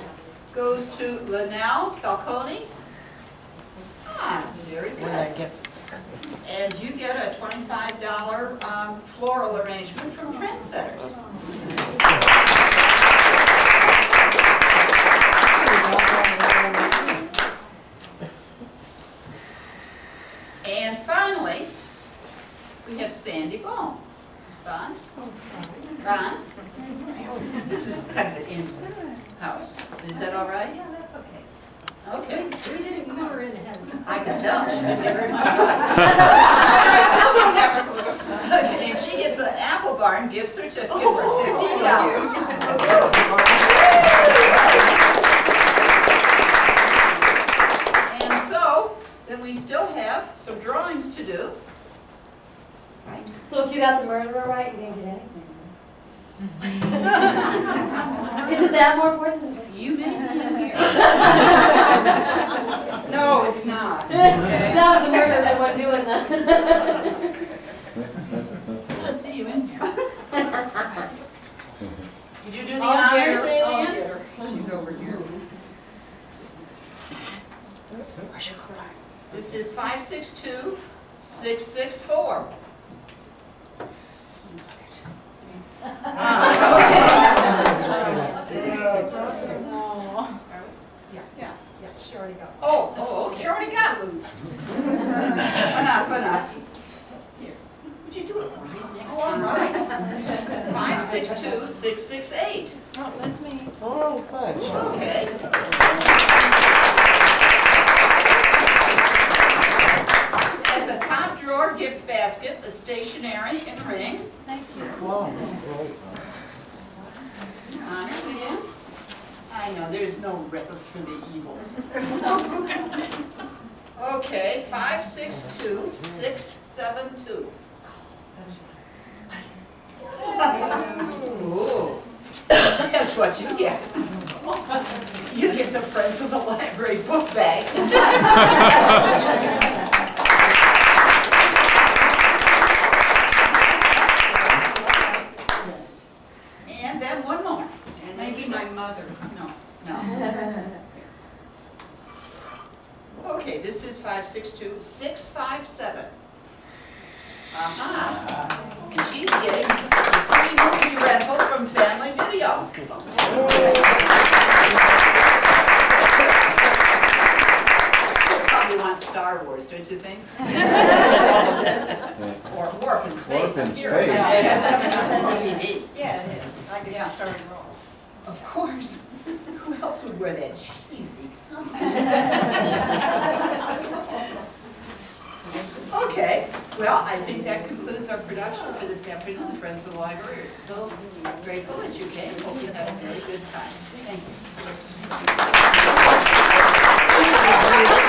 goes to Linnell Falcone. Ah, very good. And you get a $25 floral arrangement from Trendsetters. And finally, we have Sandy Bone. Ron? Ron? This is kind of an in. How? Is that all right? Yeah, that's okay. Okay. We didn't clue her in ahead of time. I can tell. She didn't give very much time. Okay, and she gets an Apple Barn gift certificate for $15. And so, then we still have some drawings to do. Right? So if you got the murderer right, you didn't get anything. Isn't that more important than You may be in here. No, it's not. that was the murderer that wasn't doing that. Let's see you in here. Did you do the I'll get honors, her, I'll Alien? get her. She's over here. This is 562-664. Yeah, she already got it. Oh, okay. She already got it. Enough. Here. Would you do it next time? all right. 562-668. Oh, that's me. Oh, fudge. Okay. As a top drawer gift basket, a stationery and ring. Thank you. Wow, great. Honors again. I know, there's no rest for the evil. Okay, 562-672. Ooh, that's what you get. You get the Friends of the Library book bag. And then one more. And then Maybe my mother. No. Okay, this is 562-657. Aha. And she's getting a free movie rental from Family Video. She'll probably want Star Wars, don't you think? All of this. Or Warp in Space. Warp in I'm sure. Space. That's coming on DVD. Yeah, it is. I could Yeah. start and roll. Of course. Who else would wear that cheesy costume? Okay, well, I think that concludes our production for this afternoon. The Friends of the Library are so grateful that you came. Hope you had a very good time. Thank you.